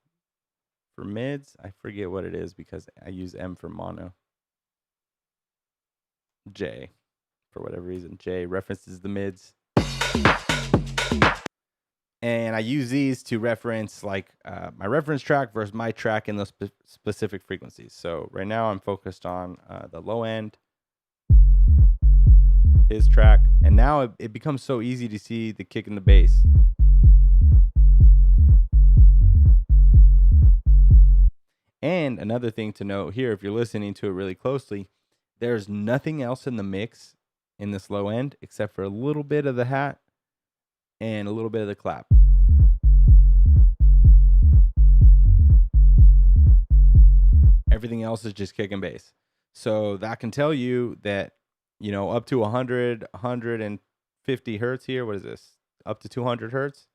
for mids. I forget what it is because I use M for mono. J, for whatever reason, J references the mids. And I use these to reference like my reference track versus my track in those specific frequencies. So right now I'm focused on the low end, his track, and now it becomes so easy to see the kick and the bass. And another thing to note here, if you're listening to it really closely, there's nothing else in the mix in this low end except for a little bit of the hat and a little bit of the clap. Everything else is just kick and bass. So that can tell you that, you know, up to 100, 150 hertz here. What is this? Up to 200 hertz.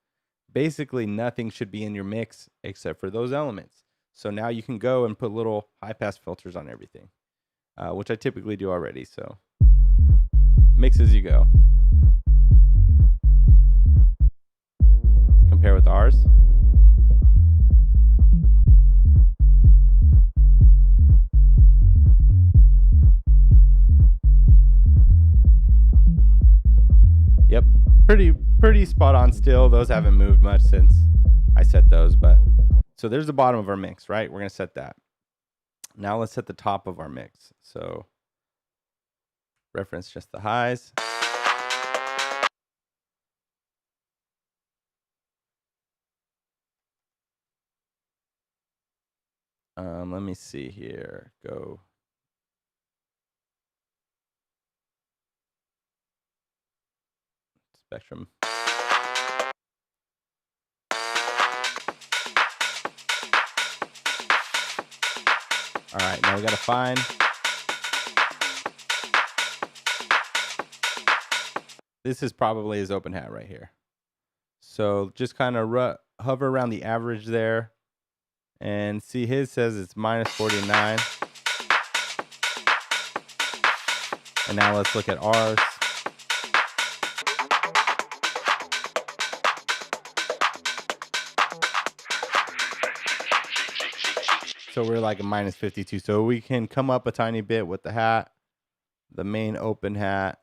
Basically, nothing should be in your mix except for those elements. So now you can go and put little high pass filters on everything, which I typically do already. So mix as you go. Compare with ours. Yep, pretty spot on still. Those haven't moved much since I set those, but so there's the bottom of our mix, right? We're gonna set that. Now let's set the top of our mix. So reference just the highs. Let me see here. Go. Spectrum. All right, now we gotta find. This is probably his open hat right here. So just kind of hover around the average there. And see, his says it's minus 49. And now let's look at ours. So we're like a minus 52. So we can come up a tiny bit with the hat, the main open hat.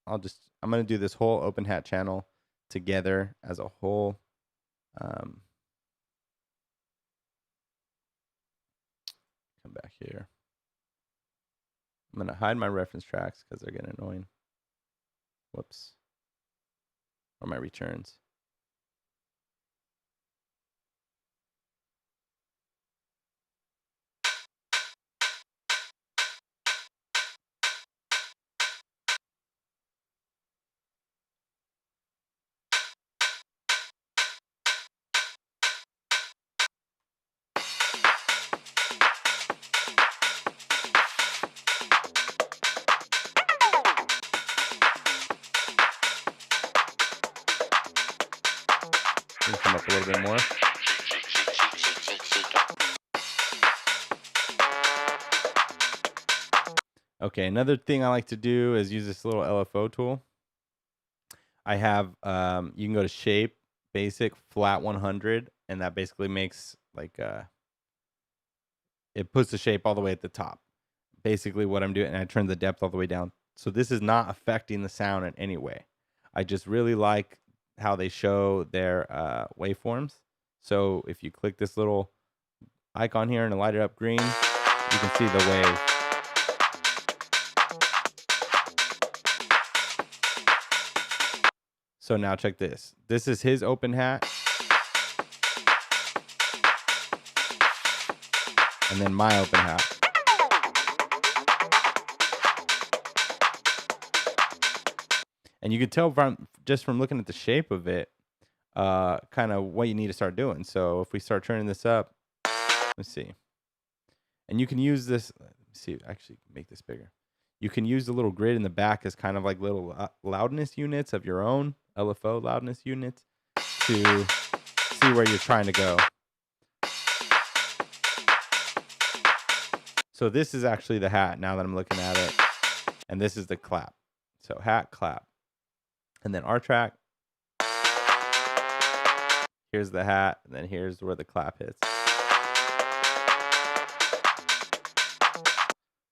I'm going to do this whole open hat channel together as a whole. Come back here. I'm going to hide my reference tracks because they're getting annoying. Whoops. Or my returns. Come up a little bit more. Okay, another thing I like to do is use this little LFO tool. I have, you can go to shape, basic, flat 100, and that basically makes like, it puts the shape all the way at the top. Basically what I'm doing, and I turn the depth all the way down. So this is not affecting the sound in any way. I just really like how they show their waveforms. So if you click this little icon here and light it up green, you can see the wave. So now check this. This is his open hat. And then my open hat. And you can tell just from looking at the shape of it, kind of what you need to start doing. So if we start turning this up, let's see. And you can use this. Let me see. Actually, make this bigger. You can use the little grid in the back as kind of like little loudness units of your own, LFO loudness units, to see where you're trying to go. So this is actually the hat now that I'm looking at it. And this is the clap. So hat, clap. And then our track. Here's the hat. And then here's where the clap hits.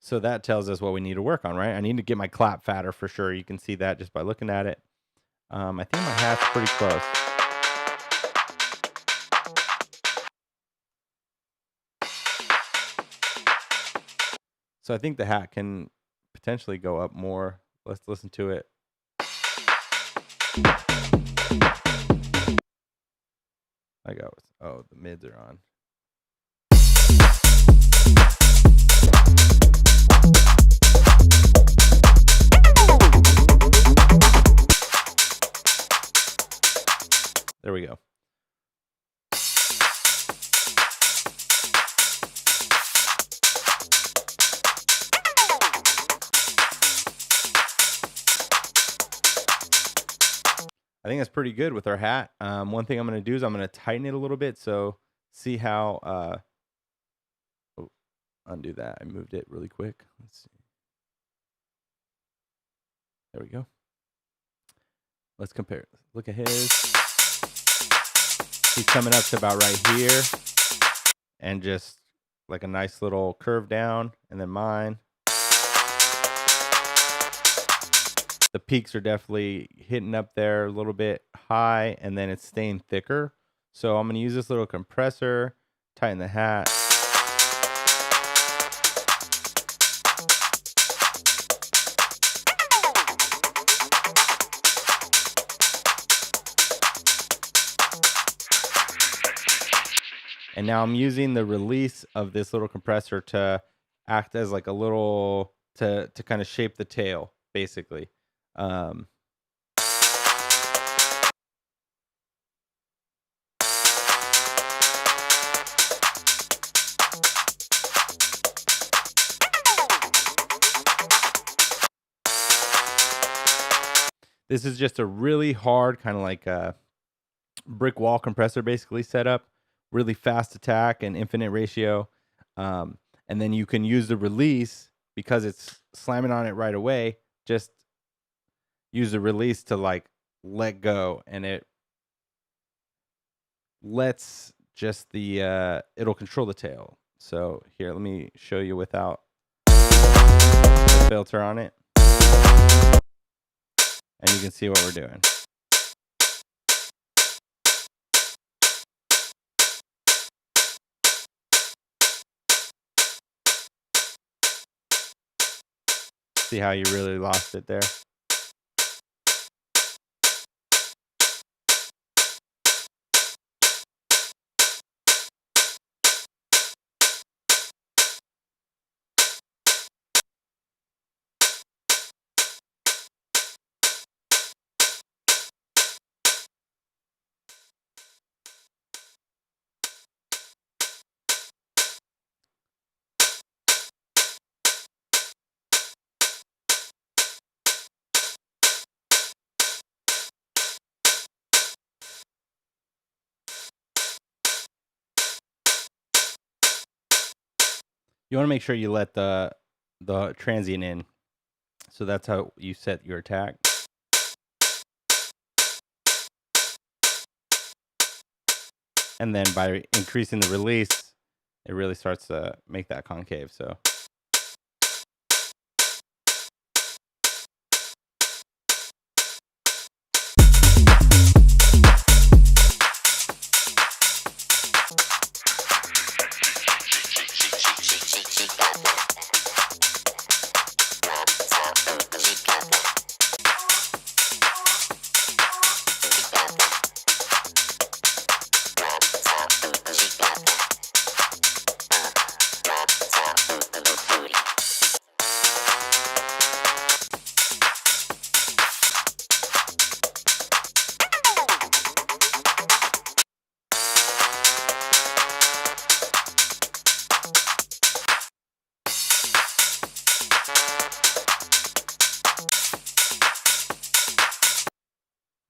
So that tells us what we need to work on, right? I need to get my clap fatter for sure. You can see that just by looking at it. I think my hat's pretty close. So I think the hat can potentially go up more. Let's listen to it. I go, oh, the mids are on. There we go. I think that's pretty good with our hat. One thing I'm going to do is I'm going to tighten it a little bit. So see how, oh, undo that. I moved it really quick. Let's see. There we go. Let's compare. Look at his. He's coming up to about right here. And just like a nice little curve down. And then mine. The peaks are definitely hitting up there a little bit high. And then it's staying thicker. So I'm going to use this little compressor. Tighten the hat. And now I'm using the release of this little compressor to act as like a little, to kind of shape the tail, basically. This is just a really hard kind of like a brick wall compressor basically set up. Really fast attack and infinite ratio. And then you can use the release because it's slamming on it right away. Just use the release to like let go, and it lets just the it'll control the tail. So here, let me show you without the filter on it. And you can see what we're doing. See how you really lost it there? You want to make sure you let the transient in. So that's how you set your attack. And then by increasing the release, it really starts to make that concave. So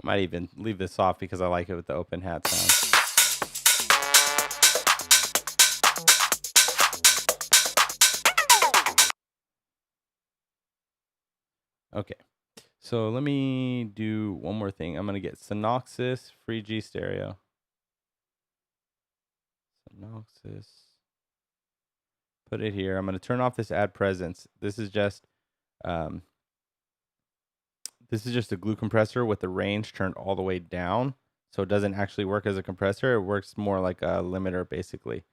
Might even leave this off because I like it with the open hat sound. Okay, so let me do one more thing. I'm gonna get Synoxis Free G Stereo. Synoxis. Put it here. I'm gonna turn off this add presence. This is just a glue compressor with the range turned all the way down, so it doesn't actually work as a compressor. It works more like a limiter, basically,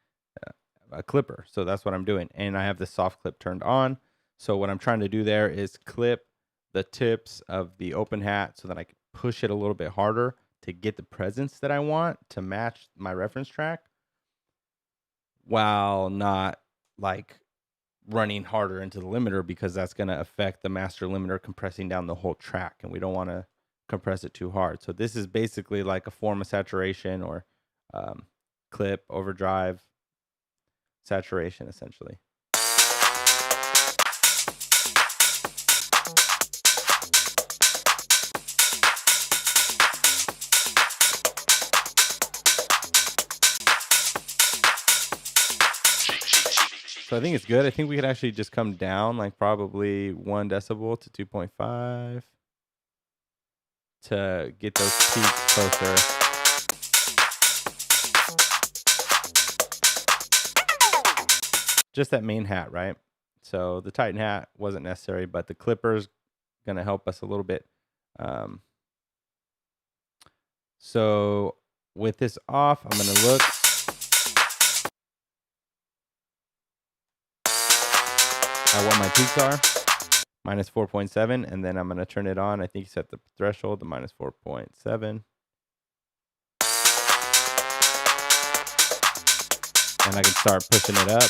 a clipper. So that's what I'm doing, and I have the soft clip turned on. So what I'm trying to do there is clip the tips of the open hat so that I can push it a little bit harder to get the presence that I want to match my reference track, while not like running harder into the limiter, because that's going to affect the master limiter compressing down the whole track, and we don't want to compress it too hard. So this is basically like a form of saturation, or clip, overdrive, saturation, essentially. So I think it's good. I think we could actually just come down like probably 1 decibel to 2.5 to get those peaks closer. Just that main hat, right? So the Titan hat wasn't necessary, but the clipper's gonna help us a little bit. So with this off, I'm gonna look. What my peaks are, minus 4.7, and then I'm going to turn it on. I think you set the threshold to minus 4.7. And I can start pushing it up.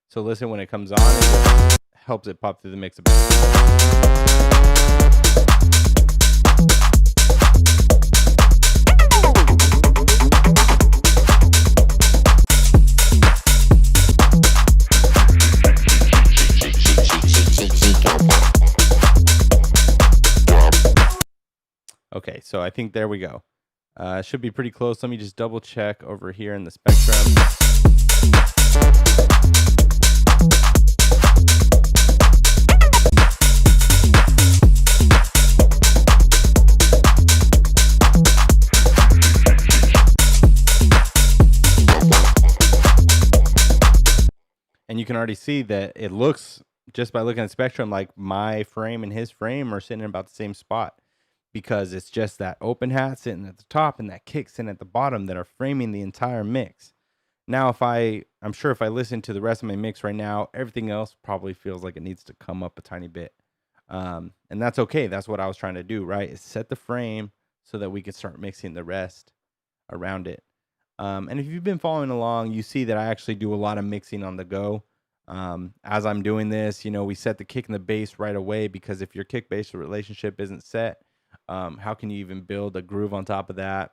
So listen, when it comes on, it just helps it pop through the mix a bit. Okay, so I think there we go. Should be pretty close. Let me just double check over here in the spectrum. And you can already see that it looks, just by looking at the spectrum, like my frame and his frame are sitting in about the same spot, because it's just that open hat sitting at the top and that kick sitting at the bottom that are framing the entire mix. Now, I'm sure if I listen to the rest of my mix right now, everything else probably feels like it needs to come up a tiny bit. And that's okay. That's what I was trying to do, right? Is set the frame so that we could start mixing the rest around it. And if you've been following along, you see that I actually do a lot of mixing on the go. As I'm doing this, we set the kick and the bass right away, because if your kick bass relationship isn't set, how can you even build a groove on top of that?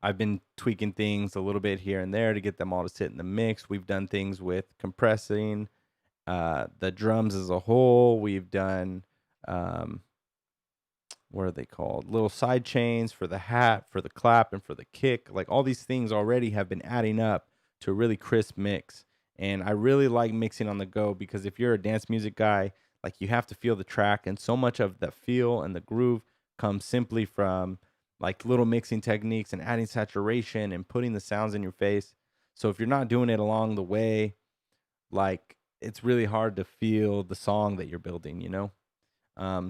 I've been tweaking things a little bit here and there to get them all to sit in the mix. We've done things with compressing the drums as a whole. We've done what are they called? Little side chains for the hat, for the clap, and for the kick. Like, all these things already have been adding up to a really crisp mix. And I really like mixing on the go, because if you're a dance music guy, like, you have to feel the track, and so much of the feel and the groove comes simply from like little mixing techniques and adding saturation and putting the sounds in your face. So if you're not doing it along the way, like, it's really hard to feel the song that you're building,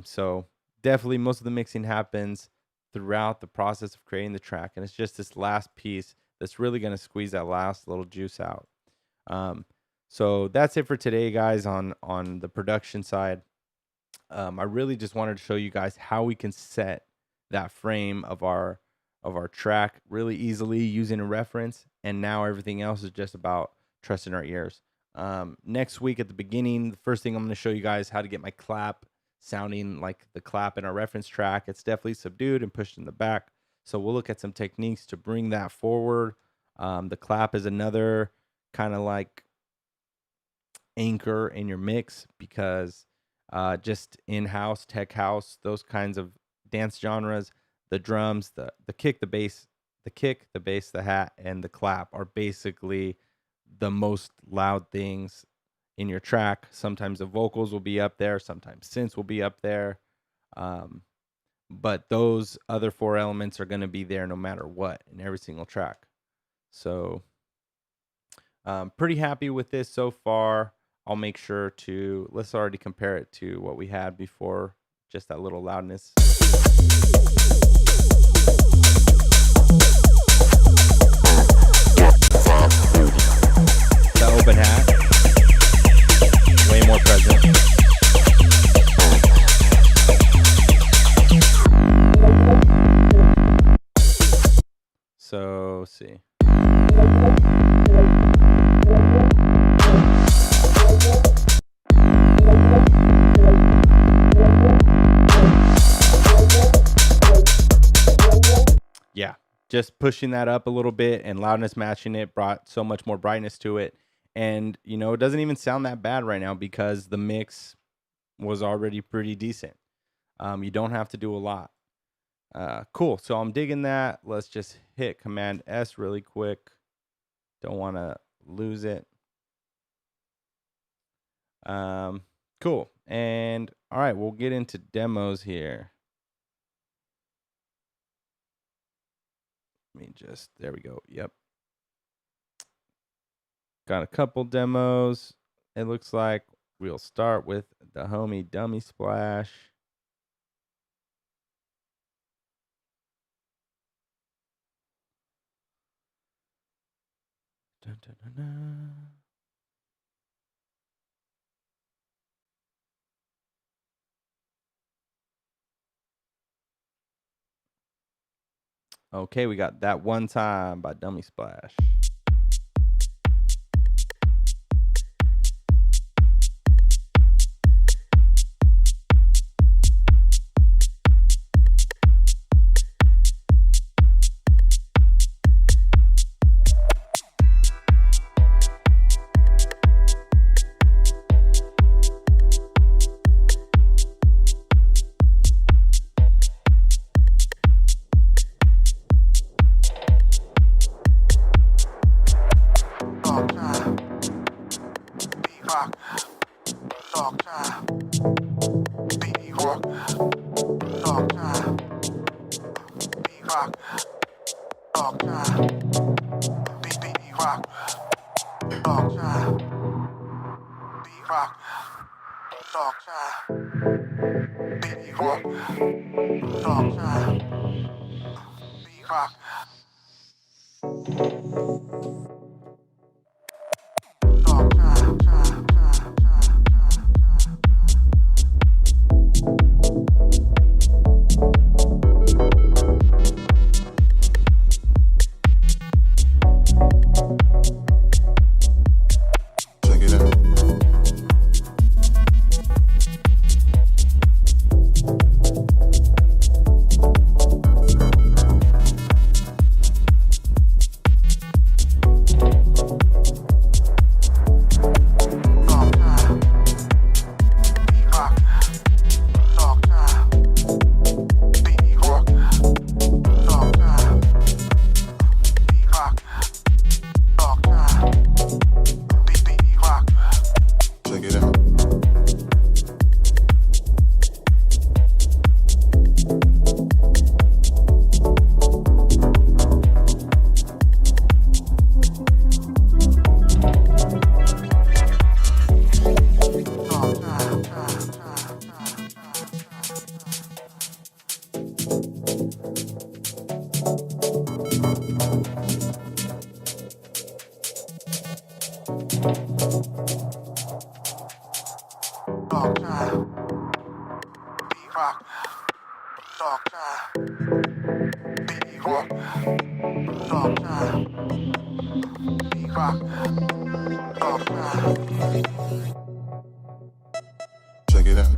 So definitely most of the mixing happens throughout the process of creating the track, and it's just this last piece that's really going to squeeze that last little juice out. So that's it for today, guys, on the production side. I really just wanted to show you guys how we can set that frame of our track really easily using a reference, and now everything else is just about trusting our ears. Next week at the beginning, the first thing I'm going to show you guys how to get my clap sounding like the clap in our reference track. It's definitely subdued and pushed in the back, so we'll look at some techniques to bring that forward. The clap is another kind of like anchor in your mix, because just in-house, tech house, those kinds of dance genres, the drums, the kick, the bass, the hat, and the clap are basically the most loud things in your track. Sometimes the vocals will be up there, sometimes synths will be up there, but those other four elements are going to be there no matter what in every single track. So pretty happy with this so far. I'll make sure to, let's already compare it to what we had before, just that little loudness. The open hat, way more present. So, let's see. Yeah, just pushing that up a little bit and loudness matching it brought so much more brightness to it. And, you know, it doesn't even sound that bad right now because the mix was already pretty decent. You don't have to do a lot. Cool. So I'm digging that. Let's just hit Command S really quick. Don't want to lose it. Cool. And all right, we'll get into demos here. Let me just, there we go. Yep. Got a couple demos. It looks like we'll start with the homie Dummy Splash. Dun, dun, dun, dun. Okay, we got That One Time by Dummy Splash. Check it out.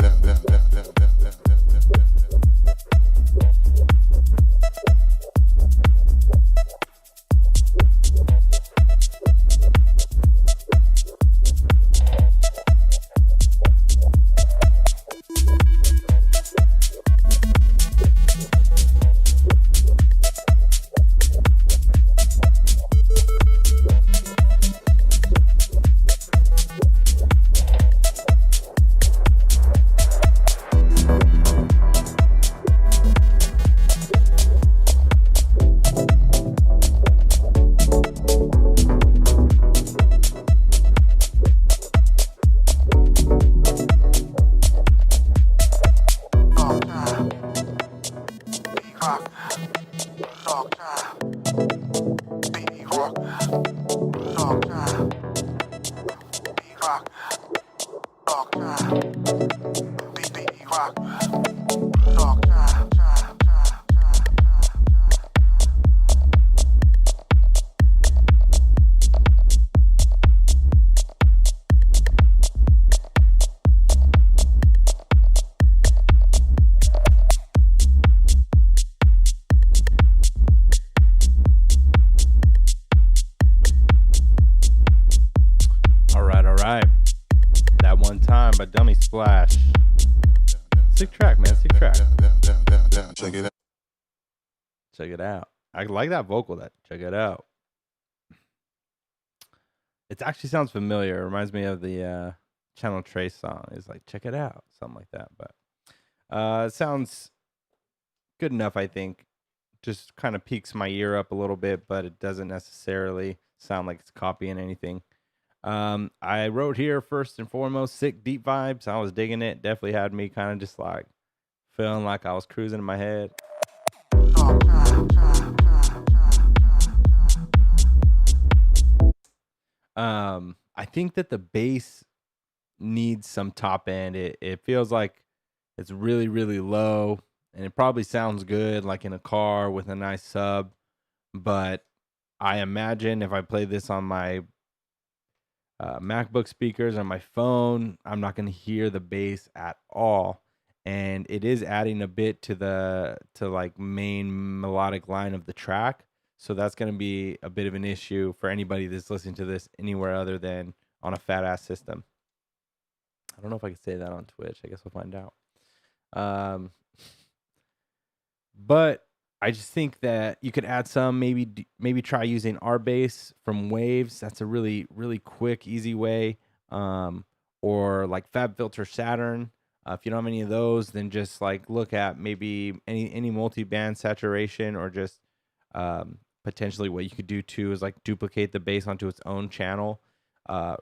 Right. That One Time by Dummy Splash. Sick track, man. Sick track. Check it out. Check it out. I like that vocal. Check it out. It actually sounds familiar. It reminds me of the Channel Trace song. It's like, check it out. Something like that. But it sounds good enough, I think. Just kind of peaks my ear up a little bit, but it doesn't necessarily sound like it's copying anything. I wrote here first and foremost, sick deep vibes. I was digging it. Definitely had me kind of just like feeling like I was cruising in my head. I think that the bass needs some top end. It feels like it's really, really low, and it probably sounds good like in a car with a nice sub. But I imagine if I play this on my MacBook speakers on my phone, I'm not going to hear the bass at all, and it is adding a bit to like main melodic line of the track, so that's going to be a bit of an issue for anybody that's listening to this anywhere other than on a fat ass system. I don't know if I can say that on Twitch. I guess we'll find out. But I just think that you could add some, maybe try using our bass from Waves. That's a really, really quick, easy way. Or like FabFilter Saturn. If you don't have any of those, then just like look at maybe any multi-band saturation, or just potentially what you could do too is like duplicate the bass onto its own channel.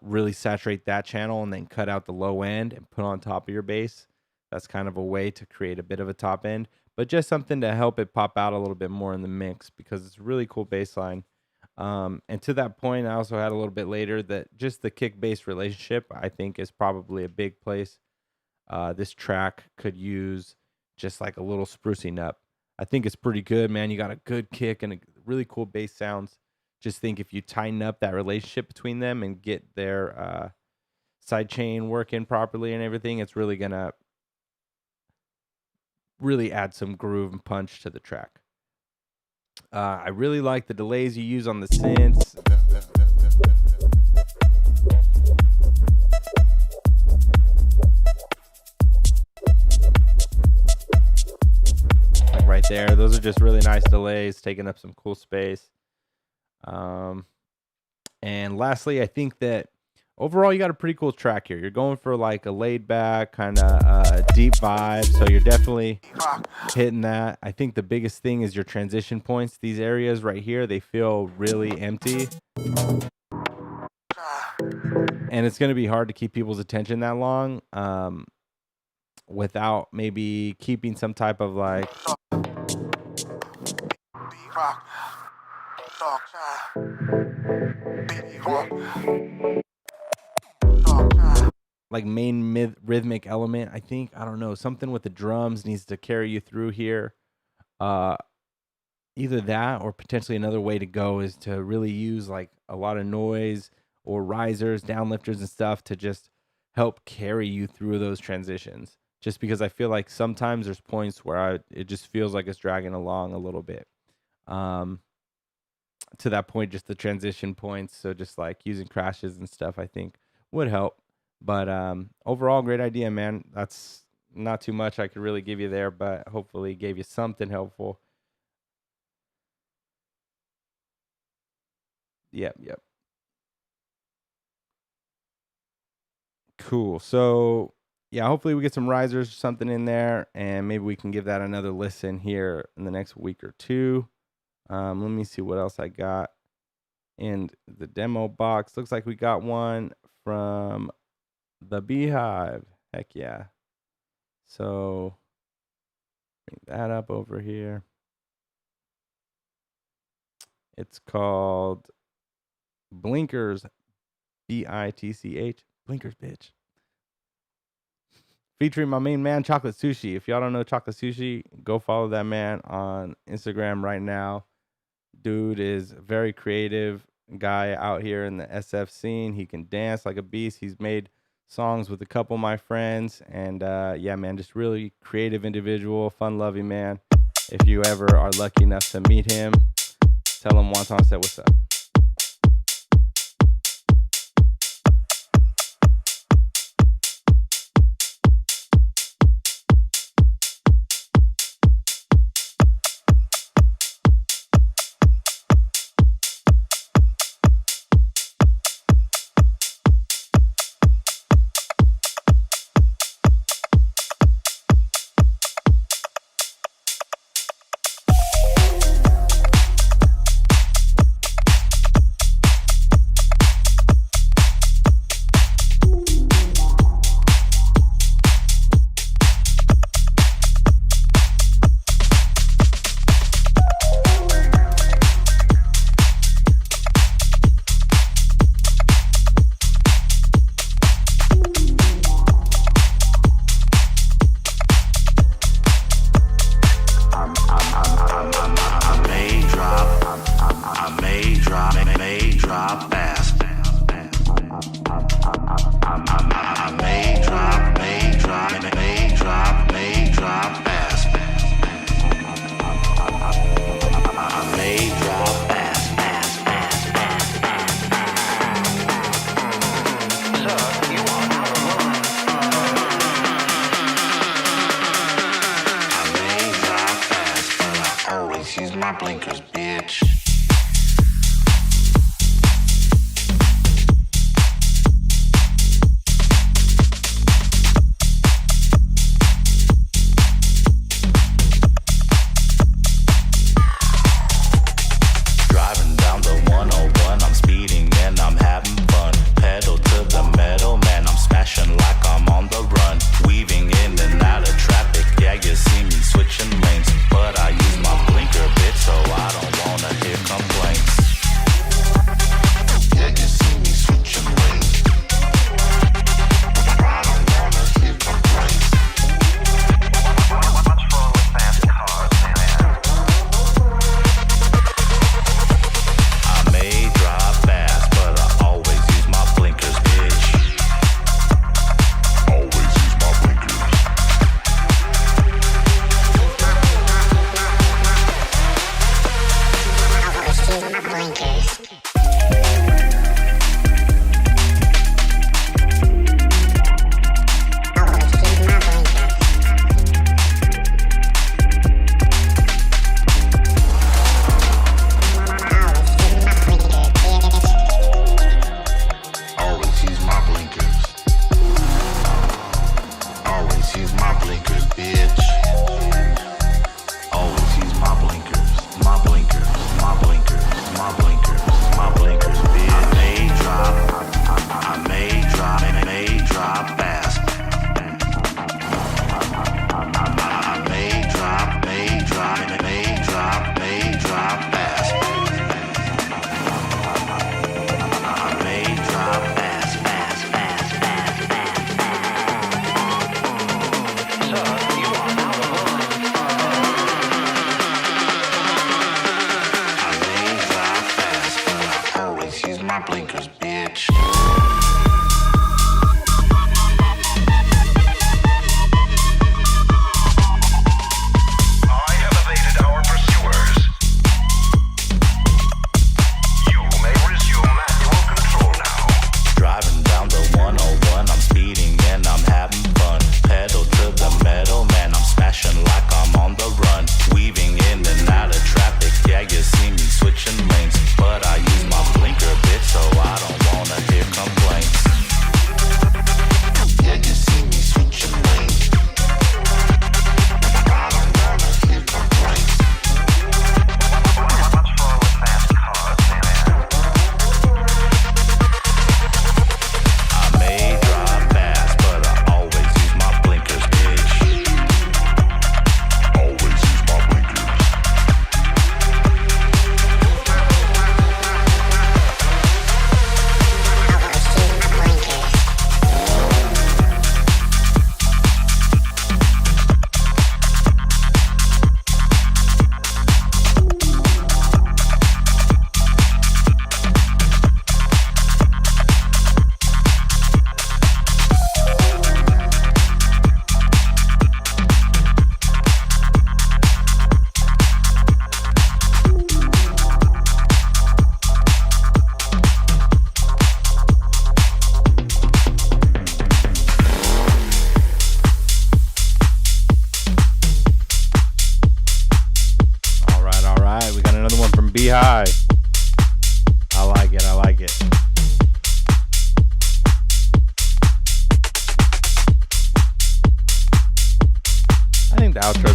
Really saturate that channel and then cut out the low end and put on top of your bass. That's kind of a way to create a bit of a top end, but just something to help it pop out a little bit more in the mix, because it's a really cool bass line. And to that point, I also had a little bit later that just the kick bass relationship, I think, is probably a big place. This track could use just like a little sprucing up. I think it's pretty good, man. You got a good kick and a really cool bass sounds. Just think if you tighten up that relationship between them and get their side chain working properly and everything, it's really going to really add some groove and punch to the track. I really like the delays you use on the synths. Like right there, those are just really nice delays, taking up some cool space. And lastly, I think that overall you got a pretty cool track here. You're going for like a laid back kind of deep vibe, so you're definitely hitting that. I think the biggest thing is your transition points. These areas right here, they feel really empty, and it's going to be hard to keep people's attention that long without maybe keeping some type of like like main rhythmic element. I think, I don't know, something with the drums needs to carry you through here. Either that or potentially another way to go is to really use like a lot of noise or risers, downlifters and stuff to just help carry you through those transitions. Just because I feel like sometimes there's points where it just feels like it's dragging along a little bit. To that point, just the transition points. So just like using crashes and stuff, I think would help. But overall, great idea, man. That's not too much I could really give you there, but hopefully gave you something helpful. Yep. Cool. So yeah, hopefully we get some risers or something in there, and maybe we can give that another listen here in the next week or two. Let me see what else I got in the demo box. Looks like we got one from the Beehive. Heck yeah. So bring that up over here. It's called Blinkers, BITCH. Blinkers, bitch. Featuring my main man, Chocolate Sushi. If y'all don't know Chocolate Sushi, go follow that man on Instagram right now. Dude is a very creative guy out here in the SF scene. He can dance like a beast. He's made songs with a couple of my friends. And yeah, man, just really creative individual, fun-loving man. If you ever are lucky enough to meet him, tell him Juanton said what's up. See me switching lanes, but I use my blinker, bitch, so I don't wanna hit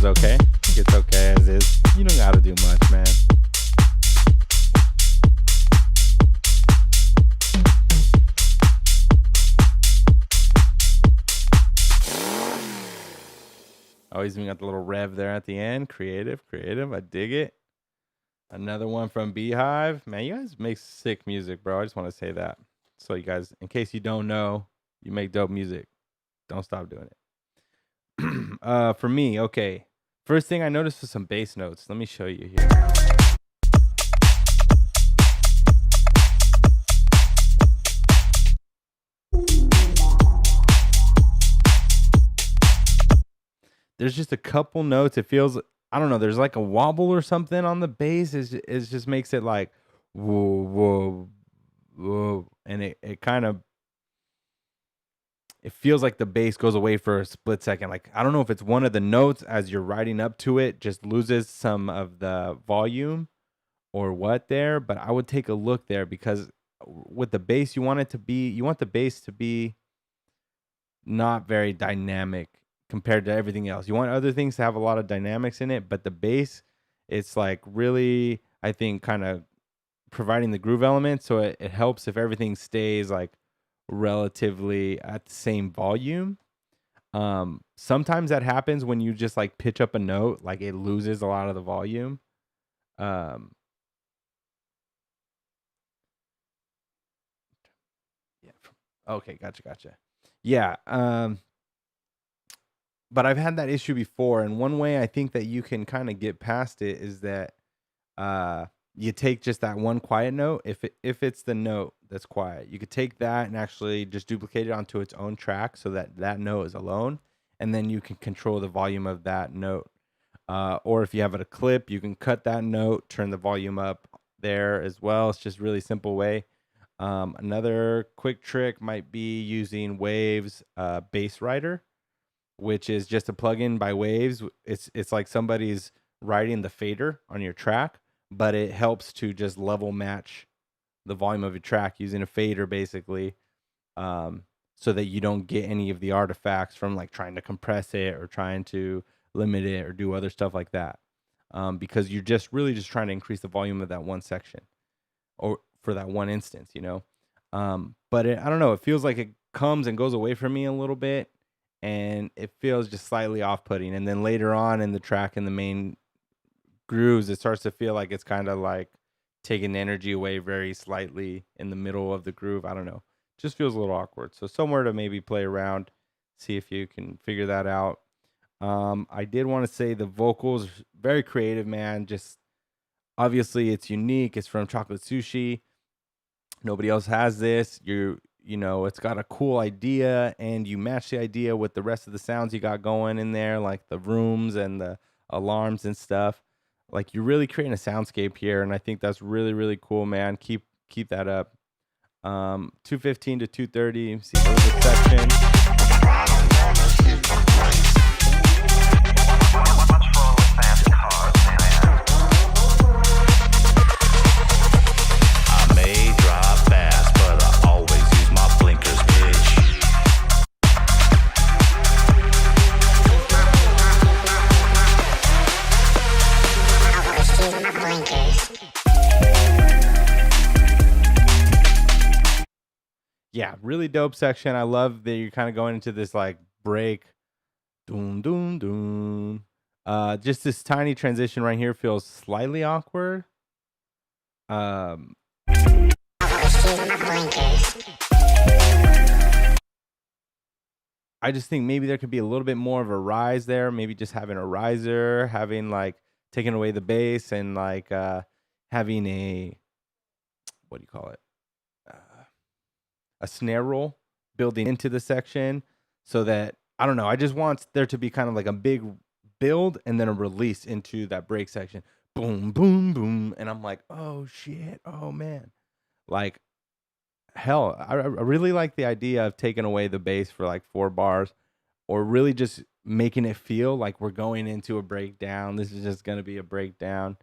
okay. I think it's okay as is. You don't gotta do much, man. Always even got the little rev there at the end. Creative. I dig it. Another one from Beehive. Man, you guys make sick music, bro. I just want to say that. So you guys, in case you don't know, you make dope music. Don't stop doing it. For me, okay. First thing I noticed was some bass notes. Let me show you here. There's just a couple notes. It feels, I don't know, there's like a wobble or something on the bass. It just makes it like whoa, whoa, whoa. And it kind of, it feels like the bass goes away for a split second. Like, I don't know if it's one of the notes as you're riding up to it just loses some of the volume or what there, but I would take a look there because with the bass, you want the bass to be not very dynamic compared to everything else. You want other things to have a lot of dynamics in it, but the bass, it's like really, I think, kind of providing the groove element. So it helps if everything stays like relatively at the same volume. Sometimes that happens when you just like pitch up a note, like it loses a lot of the volume. Yeah. Okay, gotcha. Yeah. But I've had that issue before, and one way I think that you can kind of get past it is that you take just that one quiet note. If it's the note that's quiet, you could take that and actually just duplicate it onto its own track so that that note is alone, and then you can control the volume of that note. Or if you have it a clip, you can cut that note, turn the volume up there as well. It's just a really simple way. Another quick trick might be using Waves Bass Writer, which is just a plugin by Waves. It's like somebody's writing the fader on your track, but it helps to just level match the volume of your track using a fader, basically, so that you don't get any of the artifacts from like trying to compress it or trying to limit it or do other stuff like that, because you're just really just trying to increase the volume of that one section or for that one instance, you know. But I don't know. It feels like it comes and goes away from me a little bit, and it feels just slightly off-putting. And then later on in the track, in the main grooves, it starts to feel like it's kind of like taking energy away very slightly in the middle of the groove. I don't know. Just feels a little awkward. So somewhere to maybe play around, see if you can figure that out. I did want to say the vocals, very creative, man. Just obviously it's unique. It's from Chocolate Sushi. Nobody else has this. You know, it's got a cool idea, and you match the idea with the rest of the sounds you got going in there, like the rooms and the alarms and stuff. Like, you're really creating a soundscape here, and I think that's really, really cool, man. Keep that up. 215 to 230. See the section. Yeah, really dope section. I love that you're kind of going into this like break. Doom, doom, doom. Just this tiny transition right here feels slightly awkward. I just think maybe there could be a little bit more of a rise there. Maybe just having a riser, having like taking away the bass, and like having a, what do you call it? A snare roll building into the section, so that, I don't know, I just want there to be kind of like a big build and then a release into that break section. Boom, boom, boom. And I'm like, oh shit, oh man. Like, hell, I really like the idea of taking away the bass for like 4 bars, or really just making it feel like we're going into a breakdown. This is just going to be a breakdown.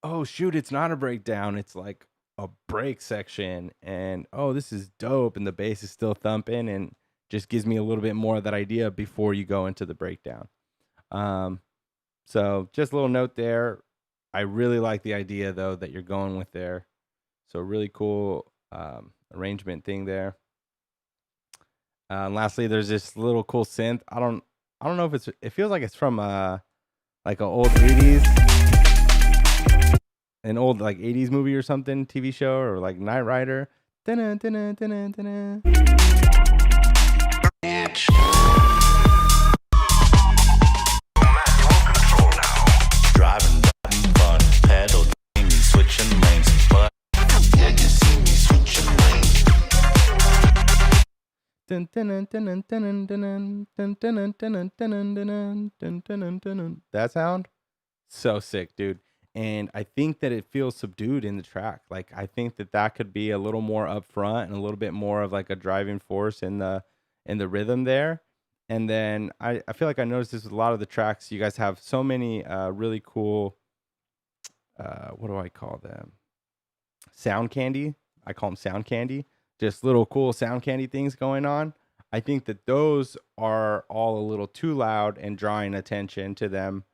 Oh shoot, it's not a breakdown. It's like a break section, and oh, this is dope, and the bass is still thumping, and just gives me a little bit more of that idea before you go into the breakdown. So just a little note there. I really like the idea though that you're going with there. So really cool arrangement thing there. And lastly, there's this little cool synth. I don't know if it feels like it's from like an old 80s, an old like 80s movie or something, TV show, or like Knight Rider. Dun-dun, dun-dun, dun-dun, dun-dun. Driving, fun, pedal, switching lanes, but yeah, you see me switching lanes. Dun, dun, dun, dun, dun, dun, dun, dun, dun, dun, dun, dun, dun, dun, dun, dun. That sound? So sick, dude. And I think that it feels subdued in the track. Like I think that could be a little more upfront and a little bit more of like a driving force in the rhythm there. And then I feel like I noticed this with a lot of the tracks. You guys have so many really cool what do I call them? Sound candy. I call them sound candy. Just little cool sound candy things going on. I think that those are all a little too loud and drawing attention to them.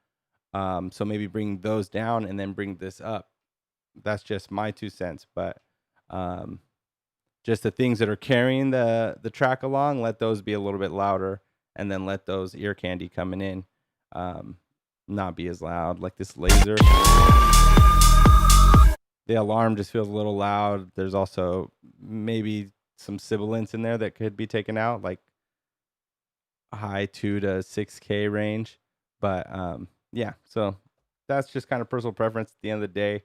So maybe bring those down and then bring this up. That's just my 2 cents. But just the things that are carrying the track along, let those be a little bit louder, and then let those ear candy coming in not be as loud. Like this laser. The alarm just feels a little loud. There's also maybe some sibilance in there that could be taken out, like high 2 to 6K range. But yeah, so that's just kind of personal preference at the end of the day,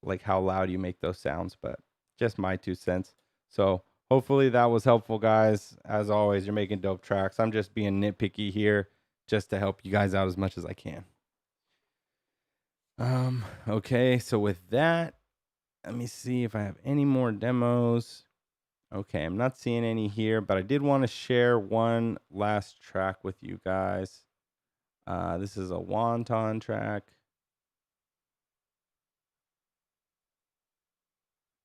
like how loud you make those sounds, but just my 2 cents. So hopefully that was helpful, guys. As always, you're making dope tracks. I'm just being nitpicky here just to help you guys out as much as I can. Okay, so with that, let me see if I have any more demos. Okay, I'm not seeing any here, but I did want to share one last track with you guys. This is a Juanton track.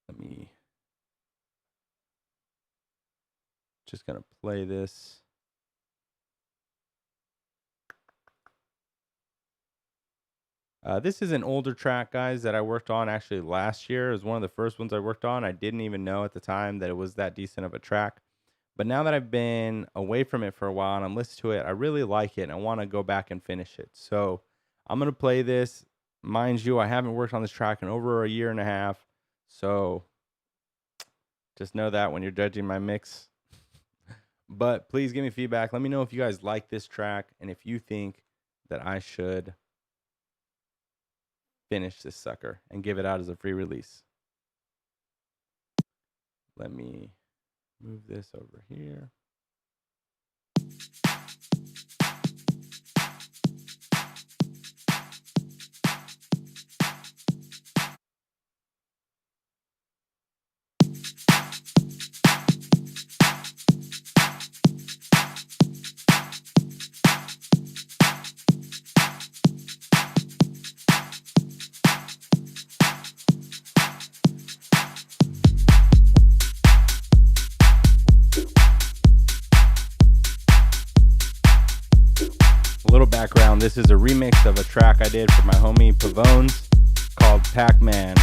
Let me just gonna play this. This is an older track, guys, that I worked on actually last year. It was one of the first ones I worked on. I didn't even know at the time that it was that decent of a track. But now that I've been away from it for a while and I'm listening to it, I really like it and I want to go back and finish it. So I'm going to play this. Mind you, I haven't worked on this track in over a year and a half. So just know that when you're judging my mix. But please give me feedback. Let me know if you guys like this track and if you think that I should finish this sucker and give it out as a free release. Let me move this over here. Background. This is a remix of a track I did for my homie Pavones called Pac-Man.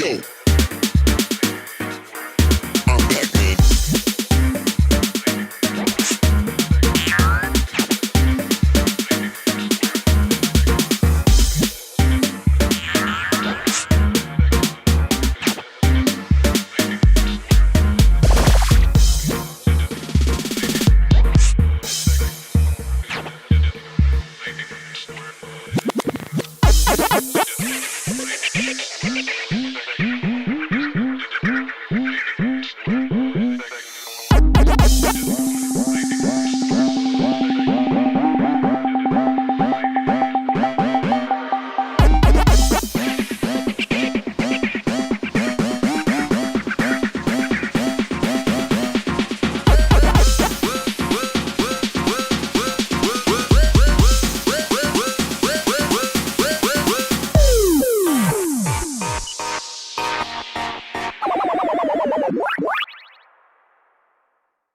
Yo, I'm Pac-Man.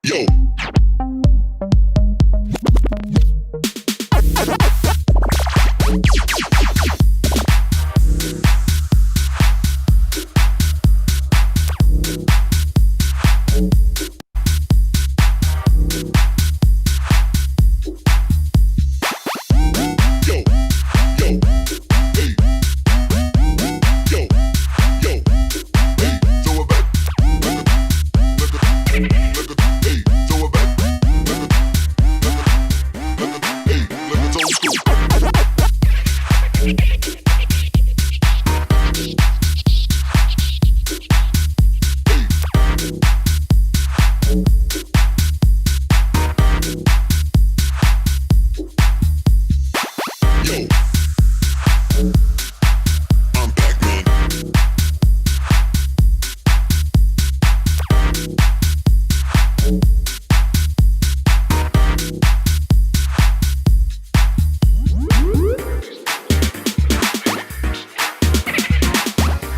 Yo. Yo, yo, hey. Yo, yo, hey. Throw it back. Hey, throw it back. Hey, like it's old school. Yo, I'm Pac-Man.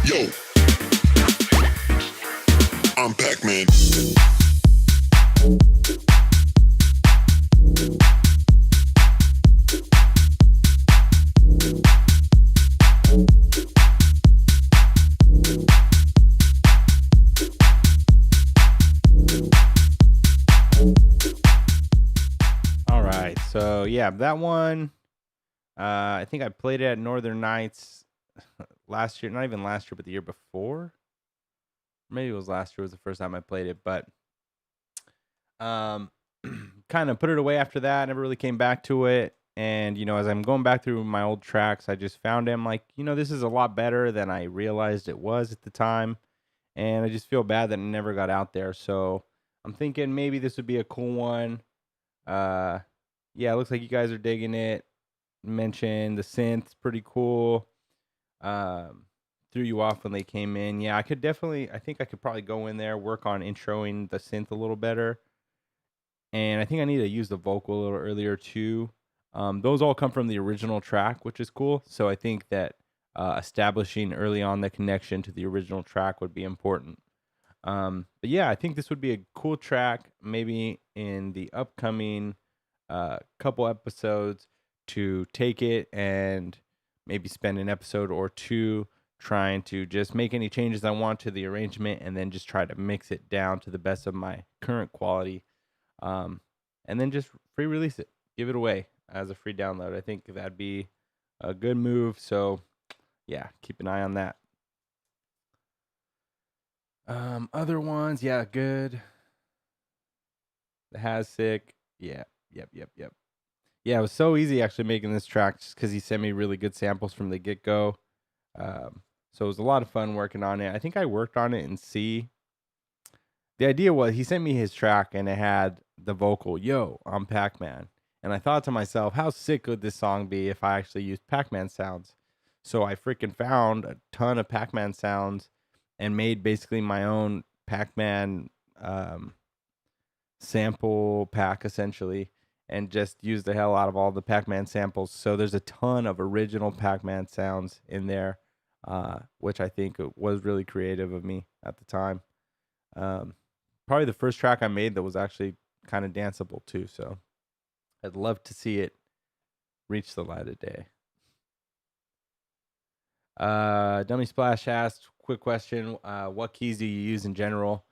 Yo, I'm Pac-Man. All right. So yeah, that one. I think I played it at Northern Nights last year. Not even last year, but the year before. Maybe it was last year. Was the first time I played it, but um, kind of put it away after that. Never really came back to it. And as I'm going back through my old tracks, I just found him like, this is a lot better than I realized it was at the time. And I just feel bad that it never got out there. So I'm thinking maybe this would be a cool one. Yeah, it looks like you guys are digging it. Mentioned the synth's pretty cool. Threw you off when they came in. Yeah, I think I could probably go in there, work on introing the synth a little better. And I think I need to use the vocal a little earlier too. Those all come from the original track, which is cool. So I think that establishing early on the connection to the original track would be important. But yeah, I think this would be a cool track, maybe in the upcoming couple episodes, to take it and maybe spend an episode or two trying to just make any changes I want to the arrangement, and then just try to mix it down to the best of my current quality, and then just free release it, give it away as a free download. I think that'd be a good move. So yeah, keep an eye on that. Other ones, yeah, good. The Has Sick, yeah, yep. Yeah, it was so easy actually making this track just because he sent me really good samples from the get-go. So it was a lot of fun working on it. I think I worked on it in C. The idea was he sent me his track and it had the vocal, "Yo, I'm Pac-Man." And I thought to myself, how sick would this song be if I actually used Pac-Man sounds? So I freaking found a ton of Pac-Man sounds and made basically my own Pac-Man sample pack essentially, and just used the hell out of all the Pac-Man samples. So there's a ton of original Pac-Man sounds in there, which I think was really creative of me at the time. Probably the first track I made that was actually kind of danceable too. So I'd love to see it reach the light of day. Dummy Splash asked, quick question. What keys do you use in general?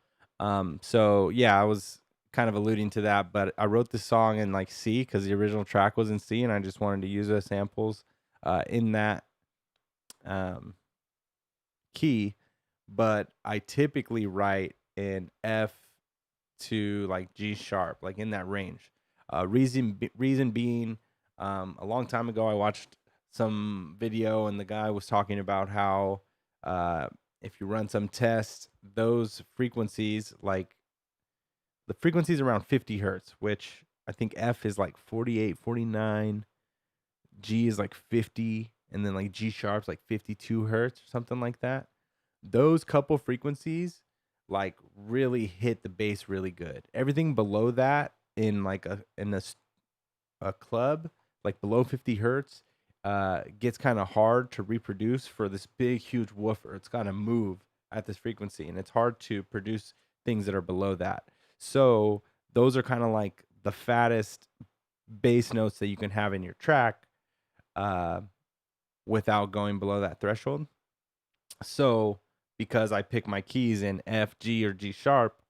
So yeah, I was kind of alluding to that, but I wrote this song in like C because the original track was in C, and I just wanted to use those samples in that key. But I typically write in F to like G sharp, like in that range. Reason being, a long time ago I watched some video and the guy was talking about how if you run some tests, those frequencies, like the frequencies around 50 hertz, which I think F is like 48, 49, G is like 50, and then like G sharp's like 52 hertz or something like that. Those couple frequencies like really hit the bass really good. Everything below that in like a club, like below 50 hertz, gets kind of hard to reproduce for this big huge woofer. It's got to move at this frequency, and it's hard to produce things that are below that. So those are kind of like the fattest bass notes that you can have in your track without going below that threshold. So because I pick my keys in F, G, or G sharp,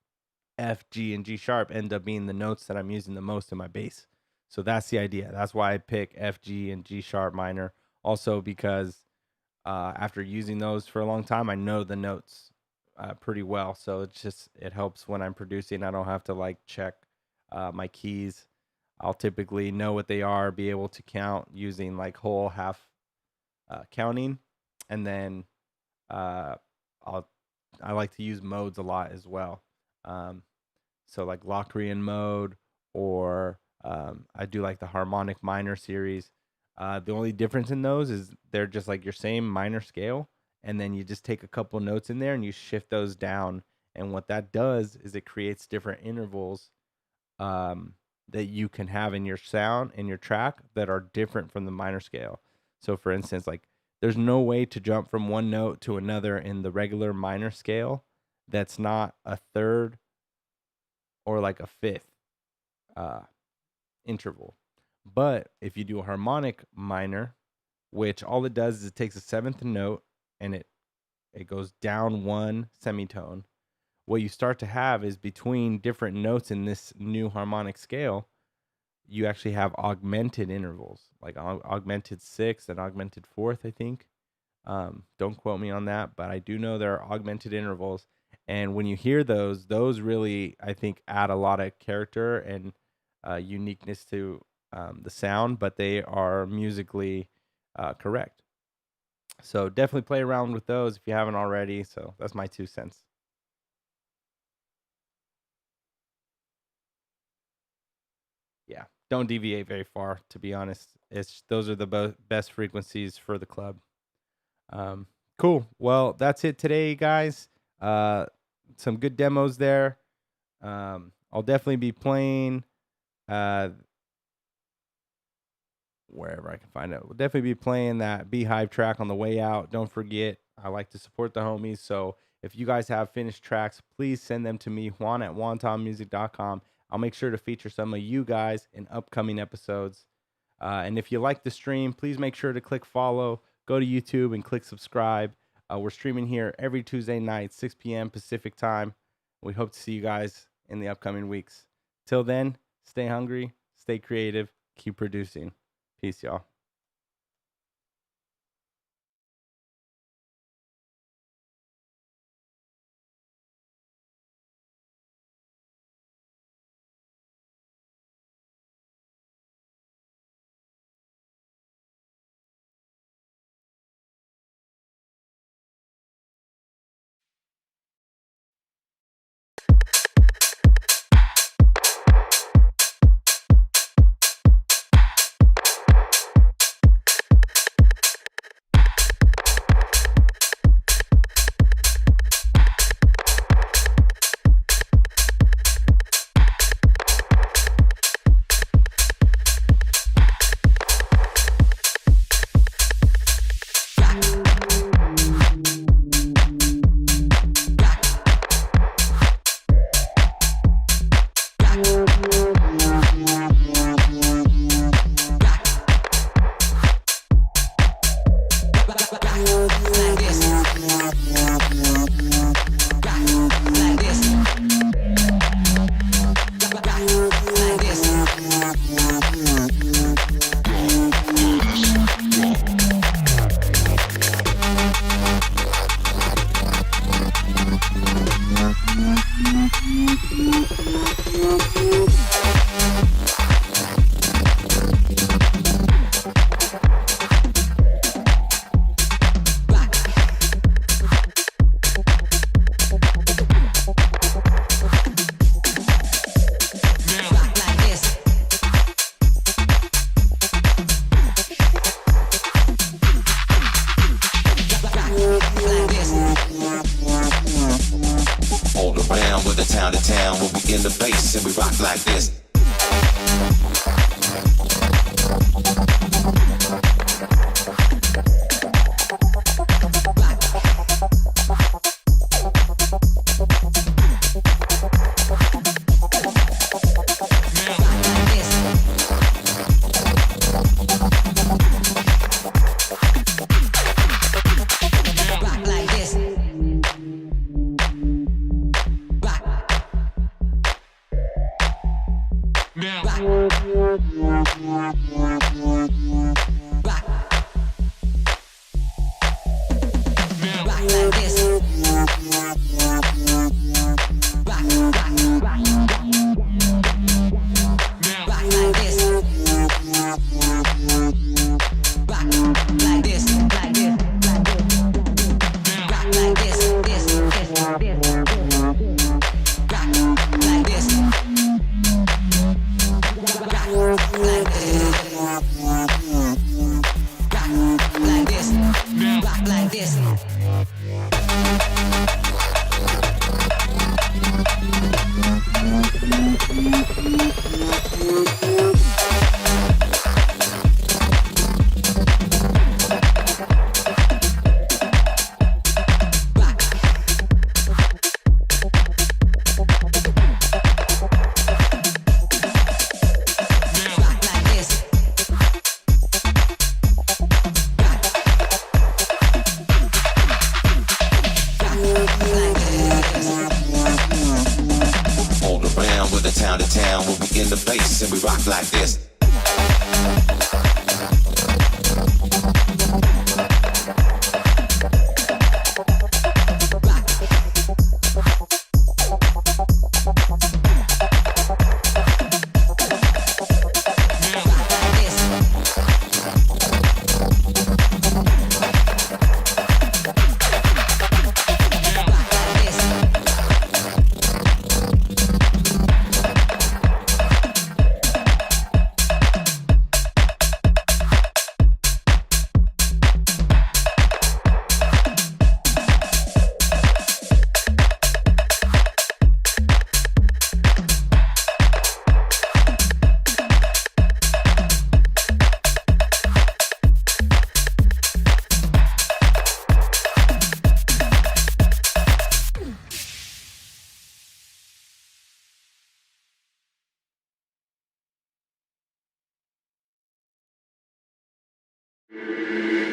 F, G, and G sharp end up being the notes that I'm using the most in my bass. So that's the idea. That's why I pick F, G, and G sharp minor. Also because after using those for a long time, I know the notes pretty well. So it helps when I'm producing. I don't have to like check my keys. I'll typically know what they are, be able to count using like whole, half counting, and then I like to use modes a lot as well. So like Locrian mode, or I do like the harmonic minor series. The only difference in those is they're just like your same minor scale, and then you just take a couple notes in there and you shift those down. And what that does is it creates different intervals that you can have in your sound, in your track, that are different from the minor scale. So for instance, like there's no way to jump from one note to another in the regular minor scale that's not a third or like a fifth interval. But if you do a harmonic minor, which all it does is it takes a seventh note and it goes down one semitone, what you start to have is between different notes in this new harmonic scale, you actually have augmented intervals, like augmented sixth and augmented fourth, I think. Don't quote me on that, but I do know there are augmented intervals. And when you hear those really, I think, add a lot of character and uniqueness to the sound, but they are musically correct. So definitely play around with those if you haven't already. So that's my 2 cents. Yeah, don't deviate very far, to be honest. Those are the best frequencies for the club. Cool. Well, that's it today, guys. Some good demos there. I'll definitely be playing wherever I can find it. We'll definitely be playing that Beehive track on the way out. Don't forget, I like to support the homies. So if you guys have finished tracks, please send them to me, Juan at juantonmusic.com. I'll make sure to feature some of you guys in upcoming episodes. And if you like the stream, please make sure to click follow, go to YouTube and click subscribe. We're streaming here every Tuesday night, 6 p.m. Pacific time. We hope to see you guys in the upcoming weeks. Till then, stay hungry, stay creative, keep producing. Peace, y'all. the town to town when we in the bass and we rock like this.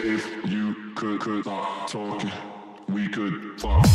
If you could stop talking, we could talk.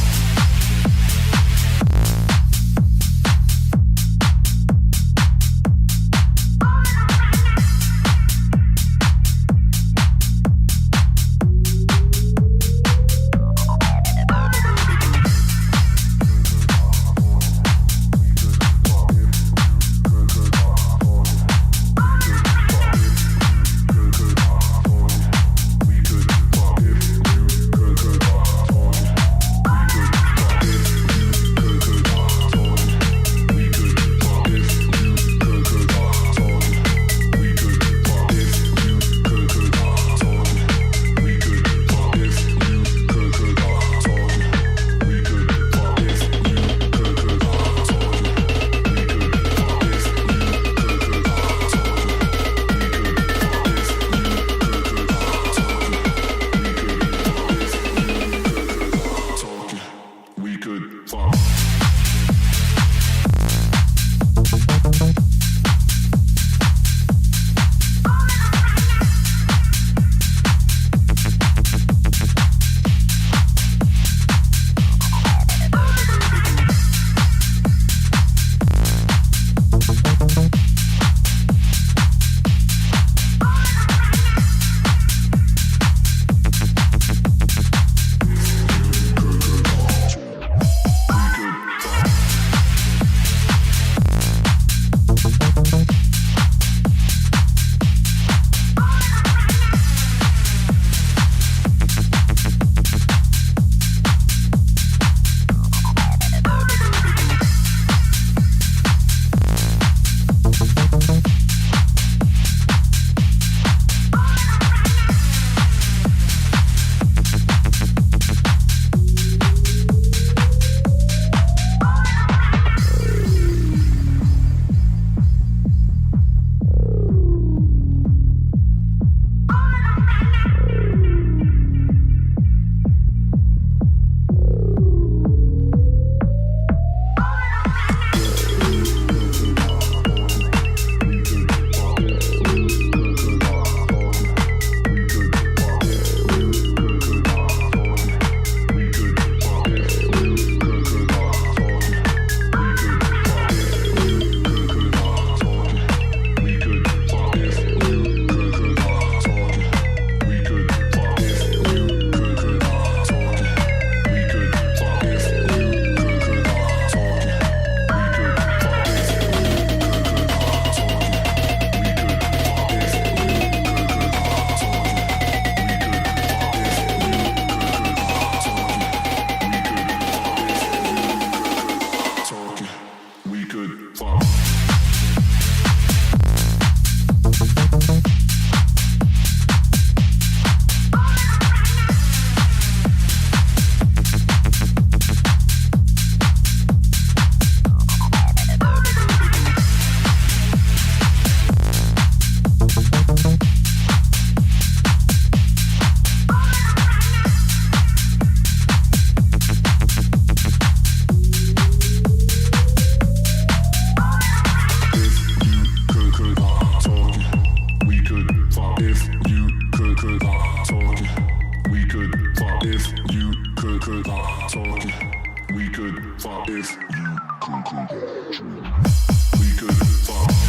talking. We could fuck if you could. We could fuck.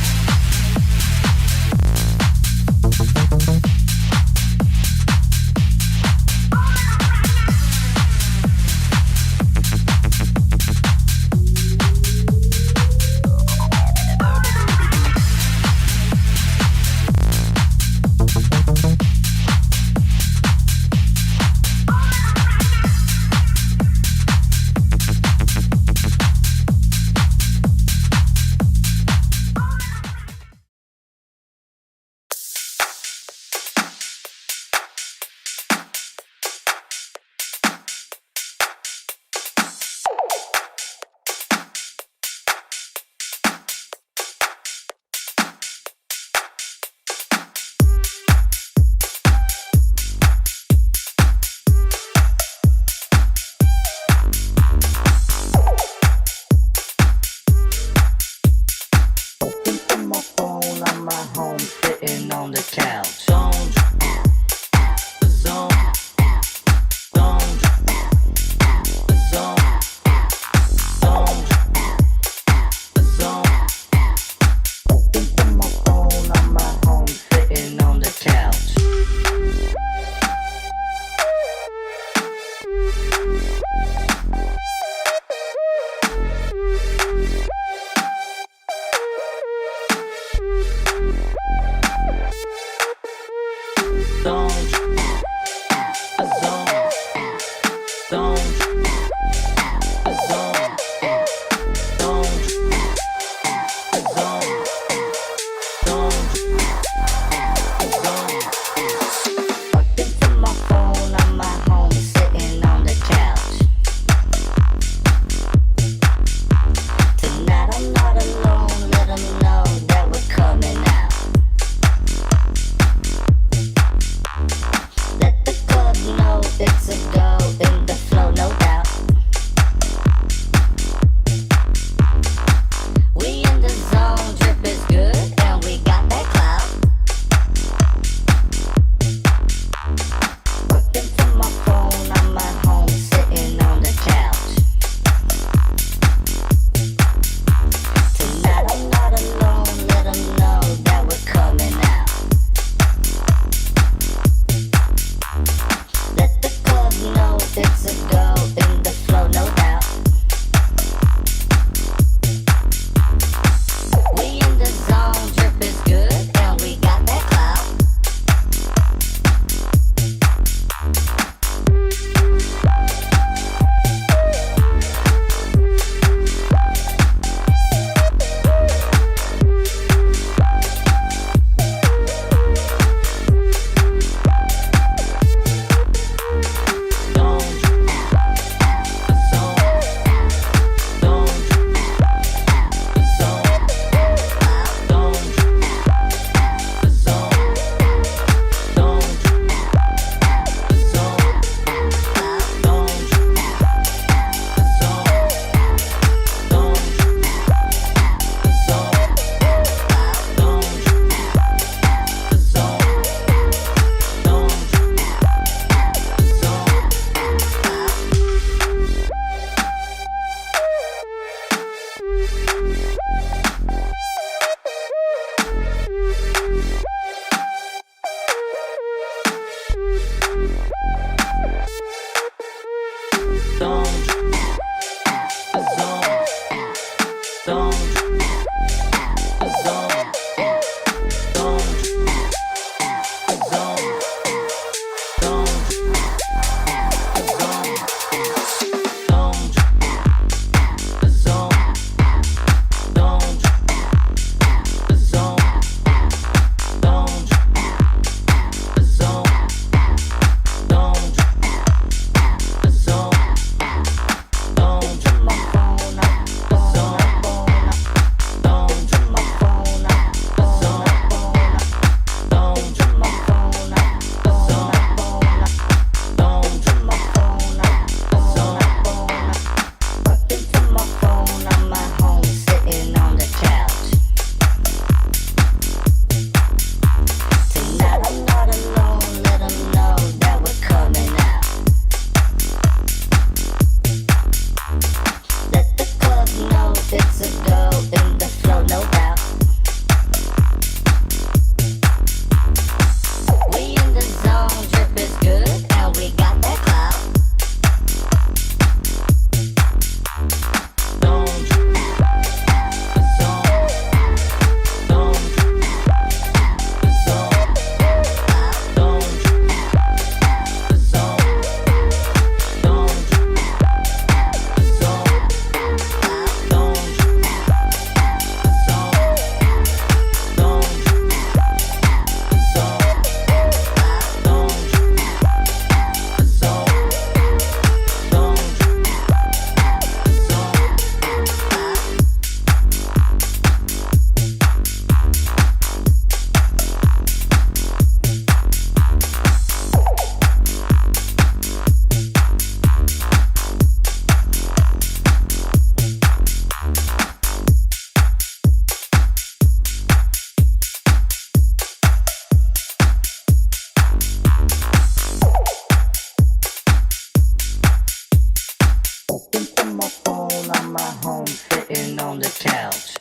talking to my phone on my home, sitting on the couch.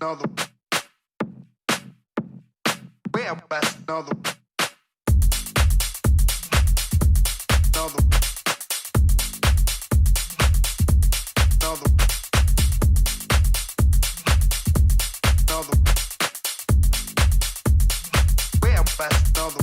Another. Where best another. Where best another.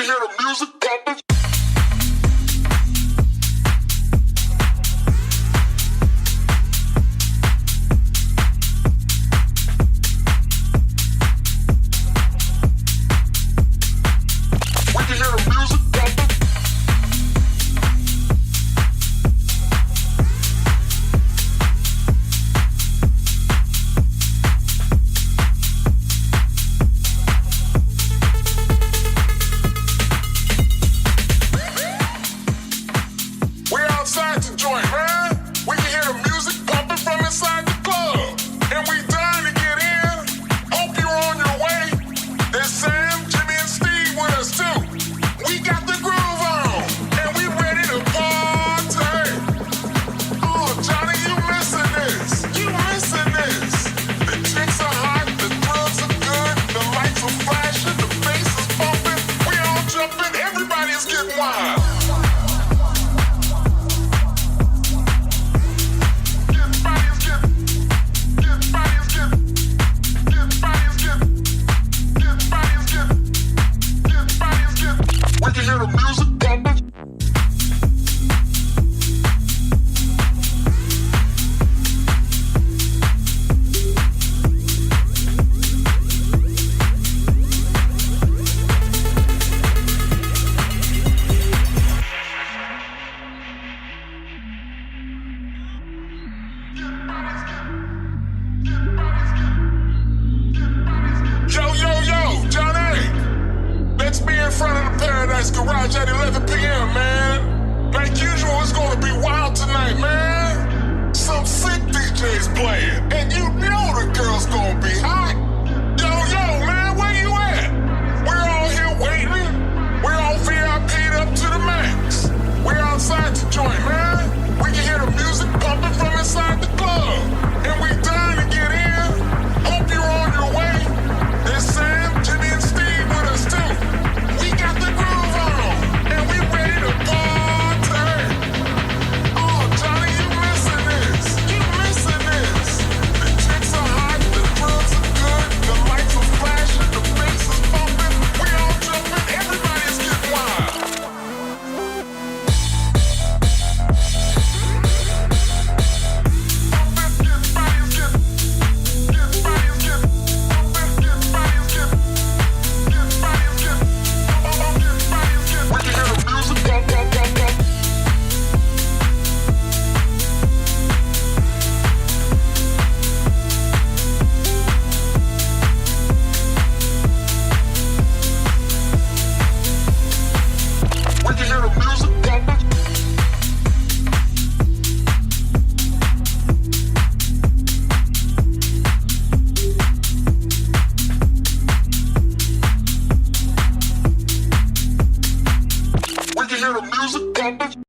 can hear the music pumping. We can hear the music pumping. We're outside to join, man. We can hear the music pumping from inside the club. And we dying to get in. Hope you're on your way. There's Sam, Jimmy, and Steve with us too. We got the groove on. And we ready to party. Oh, Johnny, you missing this. You missing this. The chicks are hot, the drugs are good, the lights are flashing, the bass is pumping. We all jumping, everybody's getting wild. We can hear the music pumping. Yo, Johnny! Let's be in front of the Paradise Garage at 11 p.m., man. Like usual, it's gonna be wild tonight, man. Some sick DJs playing, and you know the girl's gonna be hot. Yo, man, where you at? We're all here waiting. We're all VIP'd up to the max. We're outside to join, man. We can hear the music pumping from inside the club. And we dying to get in. Hope you're on your way. There's Sam, Jimmy, and Steve with us too. We got the groove on. And we ready to party. Oh, Johnny, you missing this. You missing this. The chicks are hot, the drugs are good, the lights are flashing, the bass is pumping. We all jumping, everybody's getting wild. We can hear the music pump, pump, pump, pump. We can hear the music pumping.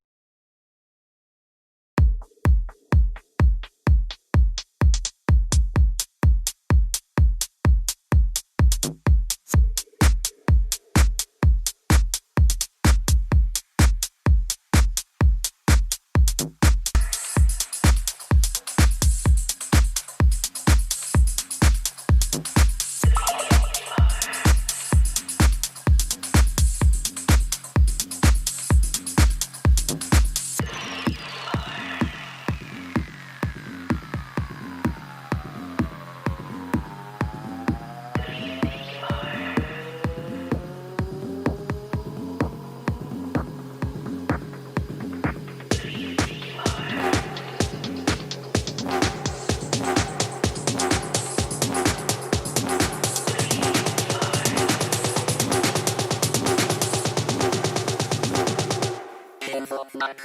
We can hear the music pumping.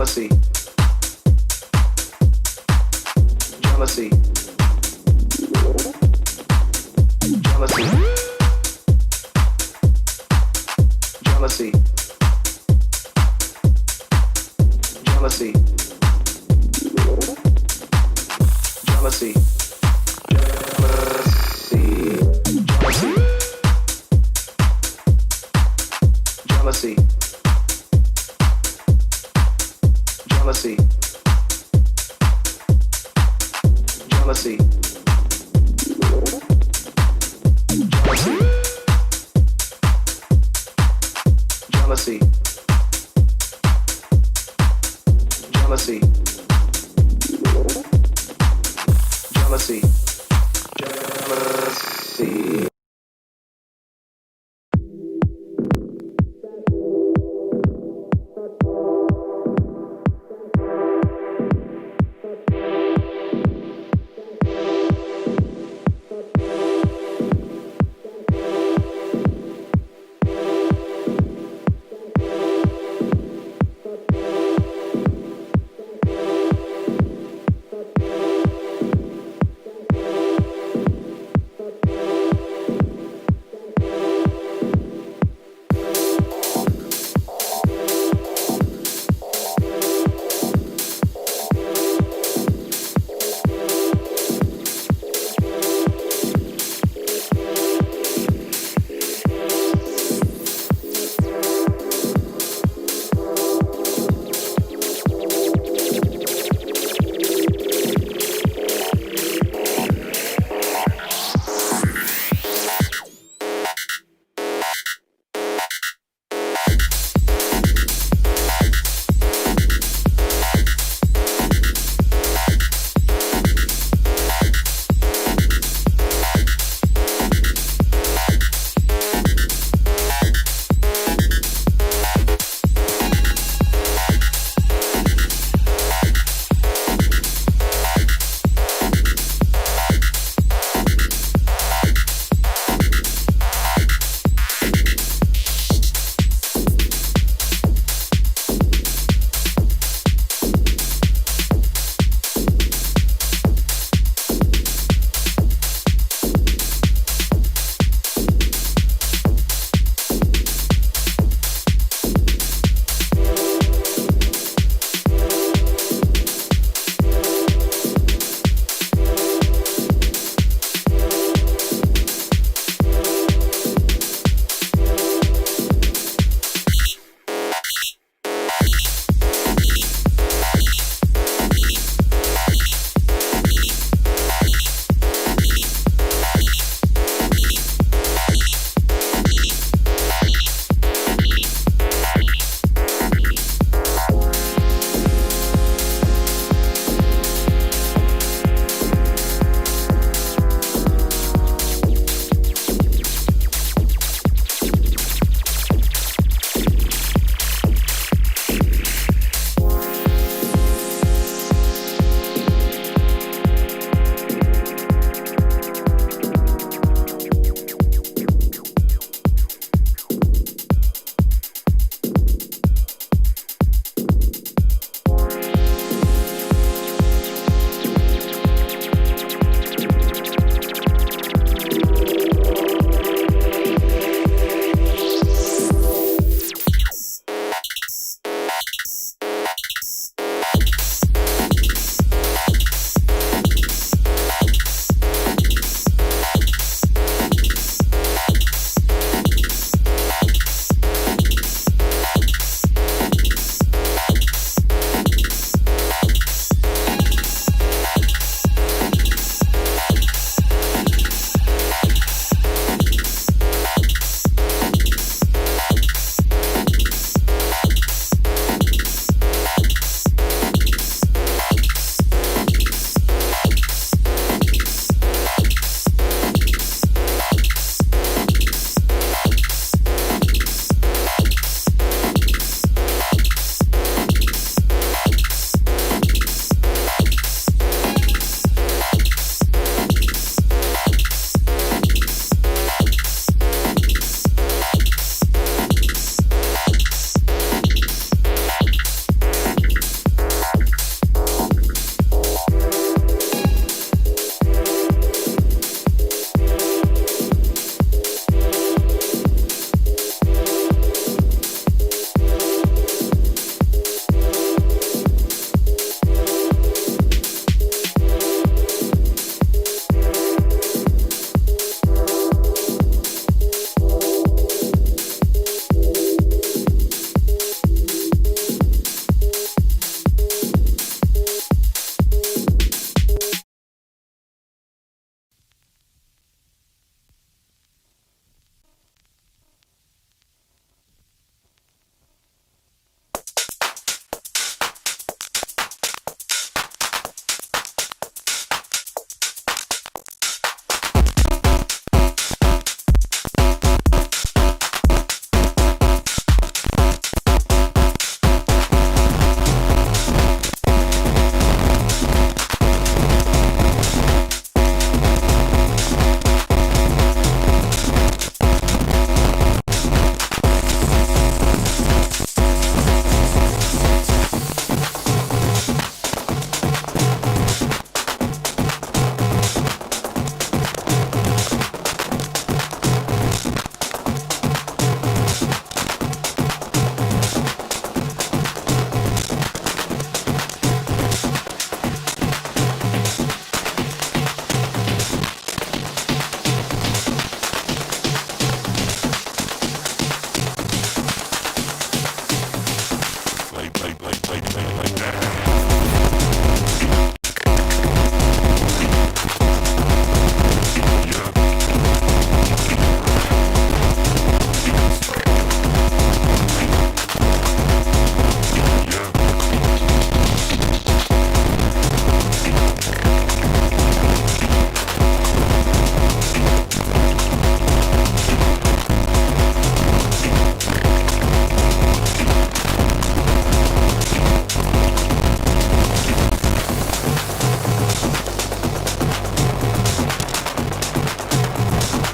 jealousy, jealousy, jealousy, jealousy, jealousy, jealousy, jealousy, jealousy, jealousy, jealousy, jealousy, jealousy, jealousy, jealousy.